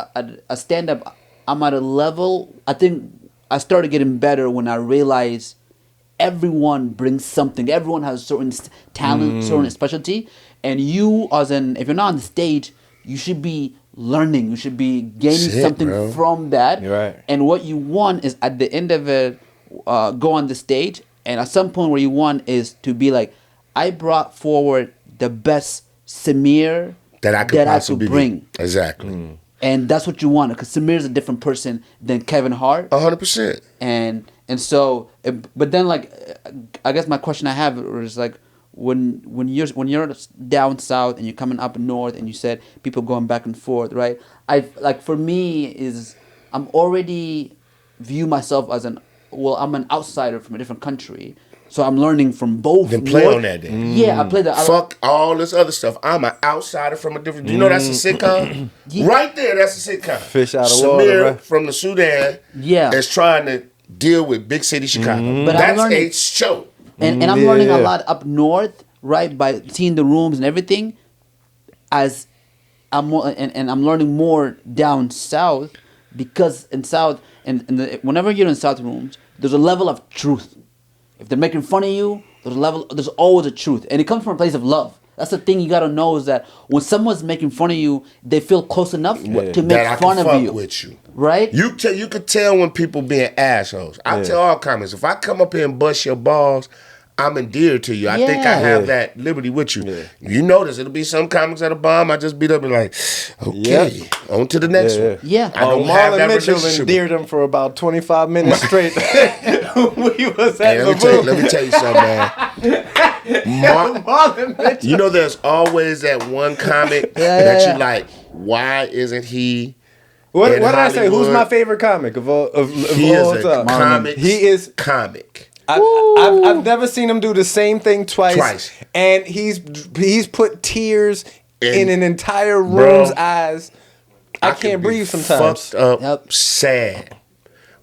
[SPEAKER 4] a stand-up, I'm at a level, I think I started getting better when I realized everyone brings something. Everyone has a certain talent, certain specialty. And you, if you're not on the stage, you should be learning. You should be gaining
[SPEAKER 1] Shit,
[SPEAKER 4] something
[SPEAKER 1] bro.
[SPEAKER 4] from that.
[SPEAKER 2] You're right.
[SPEAKER 4] And what you want is at the end of it, go on the stage. And at some point where you want is to be like, I brought forward the best Samir
[SPEAKER 1] That I could possibly
[SPEAKER 4] bring.
[SPEAKER 1] be. Exactly.
[SPEAKER 4] And that's what you want, because Samir is a different person than Kevin Hart.
[SPEAKER 1] 100%.
[SPEAKER 4] And so, but then like, I guess my question I have is like, when you're down south and you're coming up north and you said people going back and forth, right? For me is I'm already view myself as I'm an outsider from a different country. So I'm learning from both.
[SPEAKER 1] Then play on that then.
[SPEAKER 4] Yeah, I play that.
[SPEAKER 1] Fuck all this other stuff. I'm an outsider from a different. Do you know that's a sitcom?
[SPEAKER 4] Yeah.
[SPEAKER 1] Right there, that's a sitcom.
[SPEAKER 2] Fish out of
[SPEAKER 1] Samir
[SPEAKER 2] water, right?
[SPEAKER 1] from the Sudan
[SPEAKER 4] Yeah.
[SPEAKER 1] is trying to deal with big city Chicago.
[SPEAKER 4] But I'm
[SPEAKER 1] That's
[SPEAKER 4] learning-
[SPEAKER 1] a show.
[SPEAKER 4] And I'm learning a
[SPEAKER 2] Yeah.
[SPEAKER 4] lot up north, right, by seeing the rooms and everything. As I'm more, and I'm learning more down south, because in south whenever you're in south rooms, there's a level of truth. If they're making fun of you, there's always a truth, and it comes from a place of love. That's the thing you gotta know, is that when someone's making fun of you, they feel close enough to make
[SPEAKER 1] That I
[SPEAKER 4] fun
[SPEAKER 1] can
[SPEAKER 4] of
[SPEAKER 1] fuck
[SPEAKER 4] you,
[SPEAKER 1] with you.
[SPEAKER 4] right?
[SPEAKER 1] You could tell when people being assholes. I tell all comics, if I come up here and bust your balls, I'm endeared to you. I think I have that liberty with you.
[SPEAKER 2] Yeah.
[SPEAKER 1] You notice it'll be some comics at a bomb. I just beat up and like, okay, on to the next one.
[SPEAKER 4] Yeah.
[SPEAKER 1] I don't have
[SPEAKER 2] Marlon
[SPEAKER 1] that
[SPEAKER 2] Mitchell
[SPEAKER 1] relationship.
[SPEAKER 2] endeared him for about 25 minutes straight. We was at
[SPEAKER 1] Hey,
[SPEAKER 2] the
[SPEAKER 1] let me tell you something, man.
[SPEAKER 2] Marlon Mitchell.
[SPEAKER 1] You know, there's always that one comic that you like. Why isn't he?
[SPEAKER 2] What
[SPEAKER 1] in
[SPEAKER 2] did I say? Who's
[SPEAKER 1] Hollywood?
[SPEAKER 2] my favorite comic of all
[SPEAKER 1] He
[SPEAKER 2] all
[SPEAKER 1] is a
[SPEAKER 2] time?
[SPEAKER 1] comic.
[SPEAKER 2] He is.
[SPEAKER 1] comic.
[SPEAKER 2] I've never seen him do the same thing twice.
[SPEAKER 1] Twice.
[SPEAKER 2] And he's put tears in an entire
[SPEAKER 1] Bro,
[SPEAKER 2] room's eyes. I
[SPEAKER 1] could
[SPEAKER 2] can't
[SPEAKER 1] be
[SPEAKER 2] breathe sometimes.
[SPEAKER 1] Fucked up,
[SPEAKER 4] Yep.
[SPEAKER 1] sad.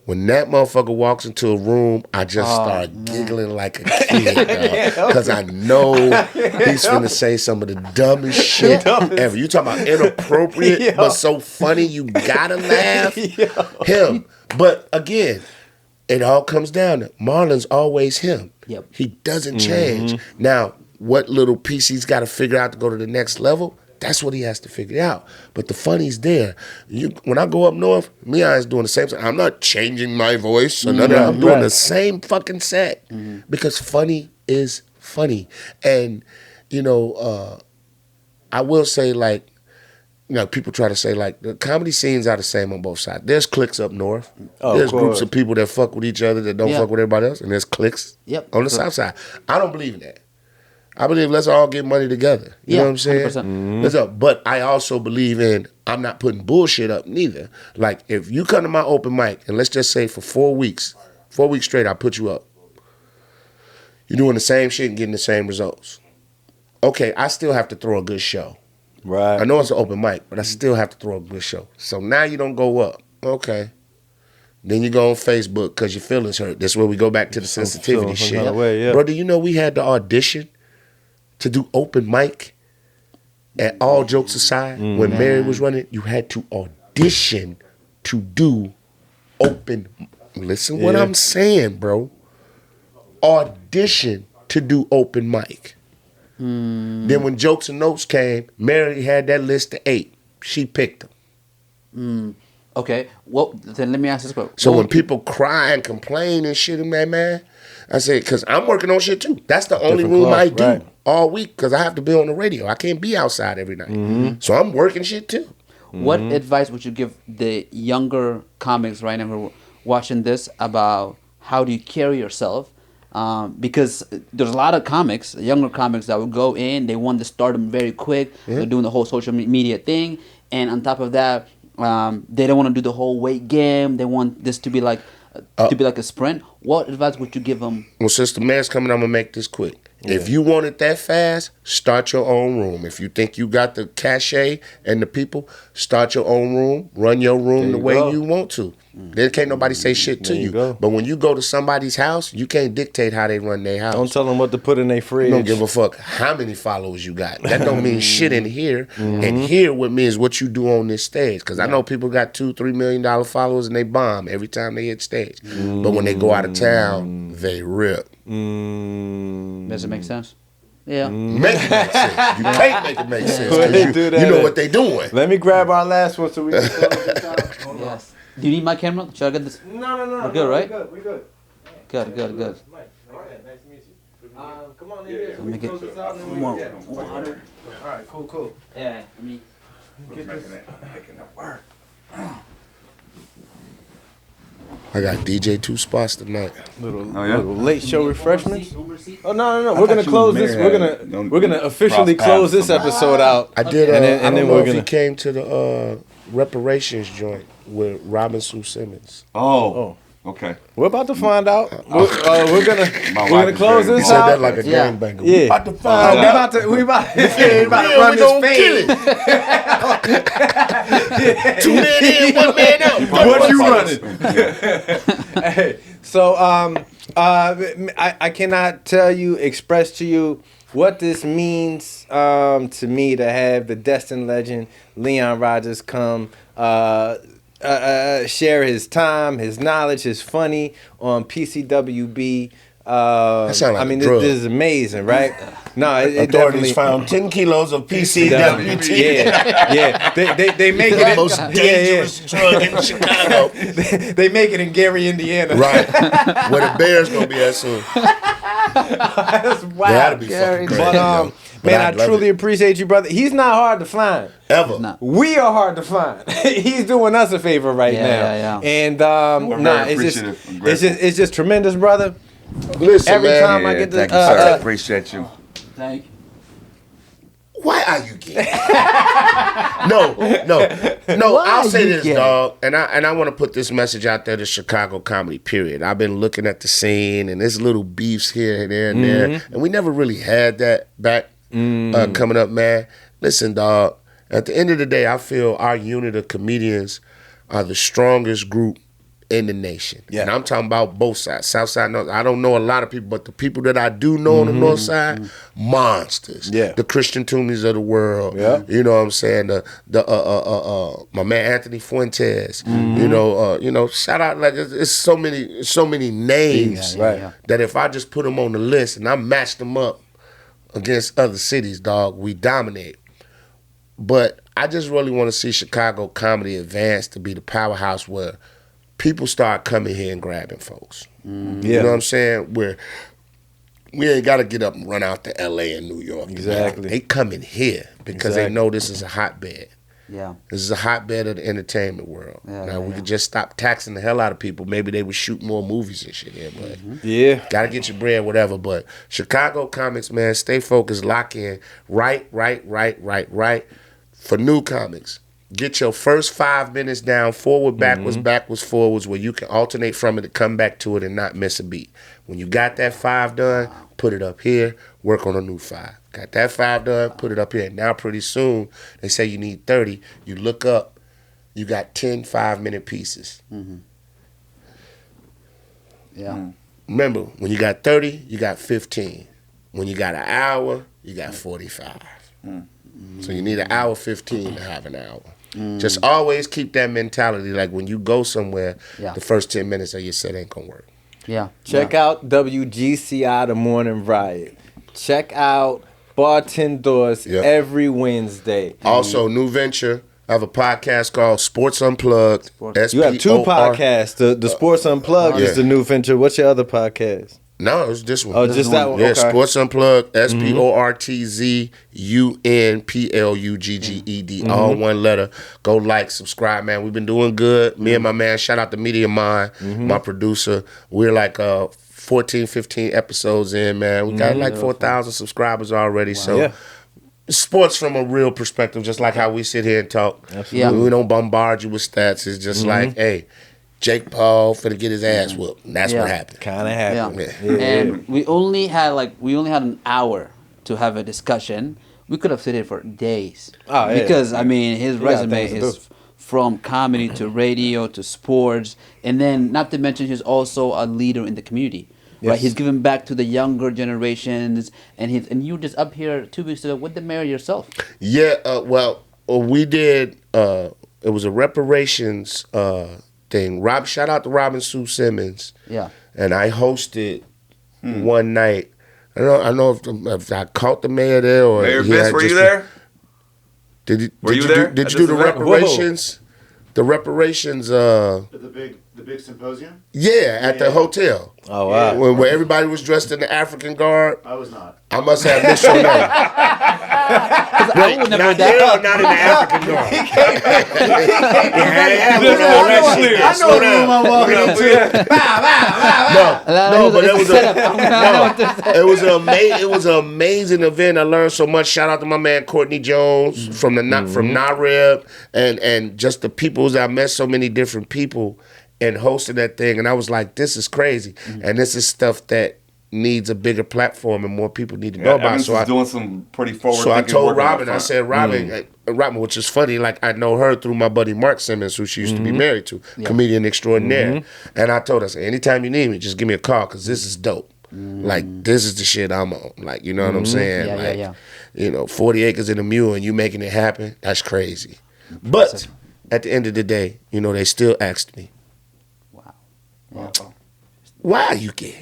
[SPEAKER 1] When that motherfucker walks into a room, I just start giggling like a kid, because I know he's finna say some of the dumbest shit ever. You talking about inappropriate, but so funny you gotta laugh. Him, but again, it all comes down to Marlon's always him.
[SPEAKER 4] Yep.
[SPEAKER 1] He doesn't change. Now, what little piece he's got to figure out to go to the next level? That's what he has to figure out. But the funny's there. When I go up north, is doing the same thing. I'm not changing my voice or nothing. I'm doing the same fucking set. Because funny is funny. And, I will say, like, people try to say, like, the comedy scenes are the same on both sides. There's cliques up north. There's groups of people that fuck with each other that don't fuck with everybody else. And there's cliques on the south side. I don't believe in that. I believe let's all get money together. You know what I'm saying?
[SPEAKER 4] 100%.
[SPEAKER 1] Let's up. But I also believe in I'm not putting bullshit up neither. Like, if you come to my open mic, and let's just say for 4 weeks straight, I put you up. You're doing the same shit and getting the same results. okay, I still have to throw a good show.
[SPEAKER 2] Right.
[SPEAKER 1] I know it's an open mic, but I still have to throw a good show. So now you don't go up. Okay. Then you go on Facebook because your feelings hurt. That's where we go back to the sensitivity
[SPEAKER 2] some
[SPEAKER 1] shit.
[SPEAKER 2] kind of way, yeah.
[SPEAKER 1] Bro, do you know we had to audition to do open mic? And all jokes aside, when Mary was running, you had to audition to do open. Listen what I'm saying, bro. Audition to do open mic. Then when Jokes and Notes came, Mary had that list of 8. She picked them.
[SPEAKER 4] Okay. Well, then let me ask this question.
[SPEAKER 1] So when people cry and complain and shit, man, I say, because I'm working on shit too. That's the only room I do all week because I have to be on the radio. I can't be outside every night. So I'm working shit too.
[SPEAKER 4] What advice would you give the younger comics right now who are watching this about how do you carry yourself? Because there's a lot of comics, younger comics that will go in, they want to start them very quick. They're doing the whole social media thing. And on top of that, they don't want to do the whole weight game. They want this to be like a sprint. What advice would you give them?
[SPEAKER 1] Well, since the man's coming, I'm going to make this quick. If you want it that fast, start your own room. If you think you got the cachet and the people, start your own room. Run your room the way you want to. Then can't nobody say shit to you. But when you go to somebody's house, you can't dictate how they run their house.
[SPEAKER 2] Don't tell them what to put in their fridge.
[SPEAKER 1] You don't give a fuck how many followers you got. That don't mean shit in here. And here what means what you do on this stage. Because I know people got $2-3 million followers and they bomb every time they hit stage. But when they go out of town, they rip.
[SPEAKER 4] Does it make sense? Yeah.
[SPEAKER 1] Make it make sense. You can't make it make sense.
[SPEAKER 2] When they
[SPEAKER 1] 'cause
[SPEAKER 2] do that,
[SPEAKER 1] you know what they doing.
[SPEAKER 2] Let me grab our last one so we can close this out. Hold on.
[SPEAKER 4] Yes. Do you need my camera? Should I get this?
[SPEAKER 2] No.
[SPEAKER 4] We're good, right?
[SPEAKER 2] We're good.
[SPEAKER 4] Good.
[SPEAKER 2] Mike, all right, nice to meet you. Come on in here so we
[SPEAKER 4] Make
[SPEAKER 2] can
[SPEAKER 4] it
[SPEAKER 2] close this out and then we
[SPEAKER 4] more
[SPEAKER 2] can
[SPEAKER 4] water.
[SPEAKER 2] All right, cool.
[SPEAKER 4] Yeah. I mean,
[SPEAKER 3] Making it work.
[SPEAKER 1] I got DJ 2 spots tonight.
[SPEAKER 2] Little
[SPEAKER 3] yeah?
[SPEAKER 2] late show refreshments.
[SPEAKER 4] Uber seat.
[SPEAKER 2] Oh no. We're gonna
[SPEAKER 3] thought you
[SPEAKER 2] close
[SPEAKER 3] and
[SPEAKER 2] this.
[SPEAKER 3] Mary
[SPEAKER 2] We're gonna officially
[SPEAKER 3] cross
[SPEAKER 2] close
[SPEAKER 3] paths
[SPEAKER 2] this episode out.
[SPEAKER 1] I did.
[SPEAKER 2] And then
[SPEAKER 1] I don't
[SPEAKER 2] we're
[SPEAKER 1] know if
[SPEAKER 2] gonna-
[SPEAKER 1] he came to the reparations joint with Robin Sue Simmons.
[SPEAKER 3] Oh. Okay.
[SPEAKER 2] We're about to find out. We're gonna
[SPEAKER 3] wife is
[SPEAKER 2] close
[SPEAKER 3] very
[SPEAKER 1] He
[SPEAKER 2] this
[SPEAKER 1] said
[SPEAKER 2] out.
[SPEAKER 1] that like a
[SPEAKER 4] Yeah.
[SPEAKER 1] gangbanger.
[SPEAKER 2] Yeah.
[SPEAKER 1] We about to find out.
[SPEAKER 2] We about to run
[SPEAKER 1] we
[SPEAKER 2] this
[SPEAKER 1] gonna
[SPEAKER 2] fade.
[SPEAKER 1] kill it. 2 men in, 1 man out.
[SPEAKER 2] What you running? Hey, so I cannot express to you what this means to me to have the Destined Legend Leon Rogers come share his time, his knowledge, his funny on PCWB.
[SPEAKER 1] That sound like
[SPEAKER 2] I mean,
[SPEAKER 1] a drug.
[SPEAKER 2] this is amazing, right? No, it
[SPEAKER 1] Authorities
[SPEAKER 2] definitely.
[SPEAKER 1] found 10 kilos of PCWT.
[SPEAKER 2] Yeah. They make
[SPEAKER 1] The
[SPEAKER 2] it
[SPEAKER 1] most dangerous drug in Chicago.
[SPEAKER 2] They make it in Gary, Indiana.
[SPEAKER 1] Right. Where the Bears gonna be at soon.
[SPEAKER 2] That's
[SPEAKER 1] They
[SPEAKER 2] wild.
[SPEAKER 1] had to be fucking crazy.
[SPEAKER 2] But
[SPEAKER 1] yo. But
[SPEAKER 2] man, I
[SPEAKER 1] love
[SPEAKER 2] truly
[SPEAKER 1] it.
[SPEAKER 2] appreciate you, brother. He's not hard to find.
[SPEAKER 1] Ever.
[SPEAKER 4] Not.
[SPEAKER 2] We are hard to find. He's doing us a favor right
[SPEAKER 4] Yeah,
[SPEAKER 2] now.
[SPEAKER 4] yeah.
[SPEAKER 2] And
[SPEAKER 3] We're very
[SPEAKER 2] it's
[SPEAKER 3] appreciative and
[SPEAKER 2] just
[SPEAKER 3] grateful.
[SPEAKER 2] it's just tremendous, brother.
[SPEAKER 1] Listen,
[SPEAKER 2] Every
[SPEAKER 1] man.
[SPEAKER 2] time I get to
[SPEAKER 3] thank you, sir. Appreciate you.
[SPEAKER 4] Thank you.
[SPEAKER 1] Why are you gay? No.
[SPEAKER 4] Why
[SPEAKER 1] I'll say
[SPEAKER 4] you
[SPEAKER 1] this,
[SPEAKER 4] gay?
[SPEAKER 1] dog, and I want to put this message out there to Chicago comedy. Period. I've been looking at the scene, and there's little beefs here and there and there, and we never really had that back coming up, man. Listen, dog. At the end of the day, I feel our unit of comedians are the strongest group in the nation.
[SPEAKER 2] Yeah.
[SPEAKER 1] And I'm talking about both sides, South Side, North. I don't know a lot of people, but the people that I do know on the North Side, monsters.
[SPEAKER 2] Yeah.
[SPEAKER 1] The Christian Tooneys of the world.
[SPEAKER 2] Yeah.
[SPEAKER 1] You know what I'm saying? My man Anthony Fuentes. You know, shout out, like it's so many names
[SPEAKER 2] Right.
[SPEAKER 1] that if I just put them on the list and I match them up against other cities, dog, we dominate. But I just really want to see Chicago comedy advance to be the powerhouse where people start coming here and grabbing folks. You know what I'm saying? Where we ain't got to get up and run out to LA and New York.
[SPEAKER 2] Exactly.
[SPEAKER 1] They coming here because they know this is a hotbed.
[SPEAKER 4] Yeah.
[SPEAKER 1] This is a hotbed of the entertainment world.
[SPEAKER 4] Yeah,
[SPEAKER 1] We could just stop taxing the hell out of people. Maybe they would shoot more movies and shit here, but
[SPEAKER 2] Yeah.
[SPEAKER 1] gotta get your bread, whatever. But Chicago comics, man, stay focused, lock in. Right. For new comics, Get your first 5 minutes down, forward, backwards, forwards, where you can alternate from it and come back to it and not miss a beat. When you got that 5 done, put it up here, work on a new 5. Got that 5 done, put it up here. Now pretty soon, they say you need 30. You look up, you got 10 5-minute pieces.
[SPEAKER 4] Yeah.
[SPEAKER 1] Remember, when you got 30, you got 15. When you got an hour, you got 45. So you need an hour 15 to have an hour. Just always keep that mentality. Like when you go somewhere, the first 10 minutes of your set ain't gonna work.
[SPEAKER 4] Yeah.
[SPEAKER 2] Check out WGCI The Morning Riot. Check out Bartenders every Wednesday.
[SPEAKER 1] Also, new venture. I have a podcast called Sports Unplugged.
[SPEAKER 2] You have 2 podcasts. The Sports Unplugged is the new venture. What's your other podcast?
[SPEAKER 1] No, it's this one.
[SPEAKER 2] Oh, just that one?
[SPEAKER 1] Yeah,
[SPEAKER 2] Okay.
[SPEAKER 1] Sports Unplugged, SportsUnplugged, all one letter. Go like, subscribe, man. We've been doing good. Me and my man, shout out to Media Mind, my producer. We're like 14, 15 episodes in, man. We got like 4,000 subscribers already. So sports from a real perspective, just like how we sit here and talk.
[SPEAKER 2] Absolutely.
[SPEAKER 4] Yeah.
[SPEAKER 1] We don't bombard you with stats. It's just like, hey, Jake Paul finna get his ass whooped. And that's what happened.
[SPEAKER 2] Kind of happened.
[SPEAKER 4] Yeah. And we only had an hour to have a discussion. We could have sat here for days.
[SPEAKER 2] Oh, yeah.
[SPEAKER 4] Because I mean, his
[SPEAKER 2] got
[SPEAKER 4] resume
[SPEAKER 2] things to
[SPEAKER 4] is
[SPEAKER 2] do.
[SPEAKER 4] from comedy to radio to sports, and then not to mention he's also a leader in the community. Right,
[SPEAKER 2] Yes.
[SPEAKER 4] he's giving back to the younger generations, and you were just up here 2 weeks ago with the mayor yourself.
[SPEAKER 1] Yeah, we did. It was a reparations thing. Shout out to Robin Sue Simmons.
[SPEAKER 4] Yeah.
[SPEAKER 1] And I hosted one night. I don't know if I caught the mayor there or
[SPEAKER 3] Mayor
[SPEAKER 1] he
[SPEAKER 3] Vince,
[SPEAKER 1] had
[SPEAKER 3] were you
[SPEAKER 1] just-
[SPEAKER 3] there?
[SPEAKER 1] Did you
[SPEAKER 3] there
[SPEAKER 1] Did
[SPEAKER 3] at
[SPEAKER 1] you do
[SPEAKER 3] this
[SPEAKER 1] the
[SPEAKER 3] event?
[SPEAKER 1] reparations? The reparations.
[SPEAKER 5] The big symposium?
[SPEAKER 1] Yeah, at the hotel.
[SPEAKER 2] Oh, wow.
[SPEAKER 1] Where everybody was dressed in the African garb.
[SPEAKER 5] I was not.
[SPEAKER 1] I must have missed your name.
[SPEAKER 4] I would never
[SPEAKER 1] Not
[SPEAKER 4] that
[SPEAKER 1] there or
[SPEAKER 4] up.
[SPEAKER 1] not in the African garb.
[SPEAKER 2] I know what room I'm walking into.
[SPEAKER 1] No, but it was
[SPEAKER 4] Setup. I know what to say.
[SPEAKER 1] it was an amazing event. I learned so much. Shout out to my man Courtney Jones from NAREB and just the peoples. I met so many different people and hosted that thing, and I was like, this is crazy, and this is stuff that needs a bigger platform and more people need to know about.
[SPEAKER 3] Evans
[SPEAKER 1] So
[SPEAKER 3] is doing some pretty forward.
[SPEAKER 1] So I told Robin, I said, Robin, which is funny, like I know her through my buddy Mark Simmons, who she used to be married to, comedian extraordinaire. And I told her, I said, anytime you need me, just give me a call, because this is dope. Like, this is the shit I'm on. Like, you know what I'm saying?
[SPEAKER 4] Yeah.
[SPEAKER 1] You know, 40 acres in a mule and you making it happen, that's crazy. But at the end of the day, you know, they still asked me, why are you gay?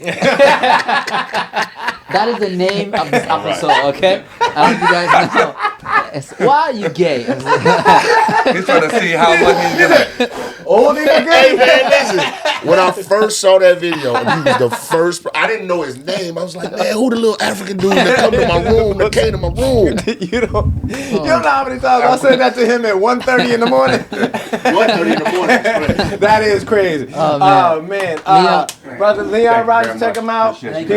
[SPEAKER 4] That is the name of this episode, okay? I don't know if you guys know. It's, why are you gay?
[SPEAKER 3] He's trying to see how much he's gonna.
[SPEAKER 1] Hey man, listen. When I first saw that video, and he was the first. I didn't know his name. I was like, man, who the little African dude that come to my room, that came to my room?
[SPEAKER 2] You don't know how many times I said that to him at 1:30 in the morning.
[SPEAKER 1] 1:30 in the morning.
[SPEAKER 2] That is crazy.
[SPEAKER 4] Oh, man.
[SPEAKER 2] Brother Leon
[SPEAKER 3] Thank you
[SPEAKER 2] Rogers,
[SPEAKER 3] very
[SPEAKER 2] check
[SPEAKER 3] much.
[SPEAKER 2] him out.
[SPEAKER 3] Appreciate
[SPEAKER 4] you.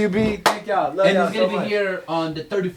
[SPEAKER 2] PCWB. Thank y'all. Love
[SPEAKER 4] And
[SPEAKER 2] y'all
[SPEAKER 4] he's
[SPEAKER 2] so
[SPEAKER 4] going to
[SPEAKER 2] much.
[SPEAKER 4] be here on the 34th.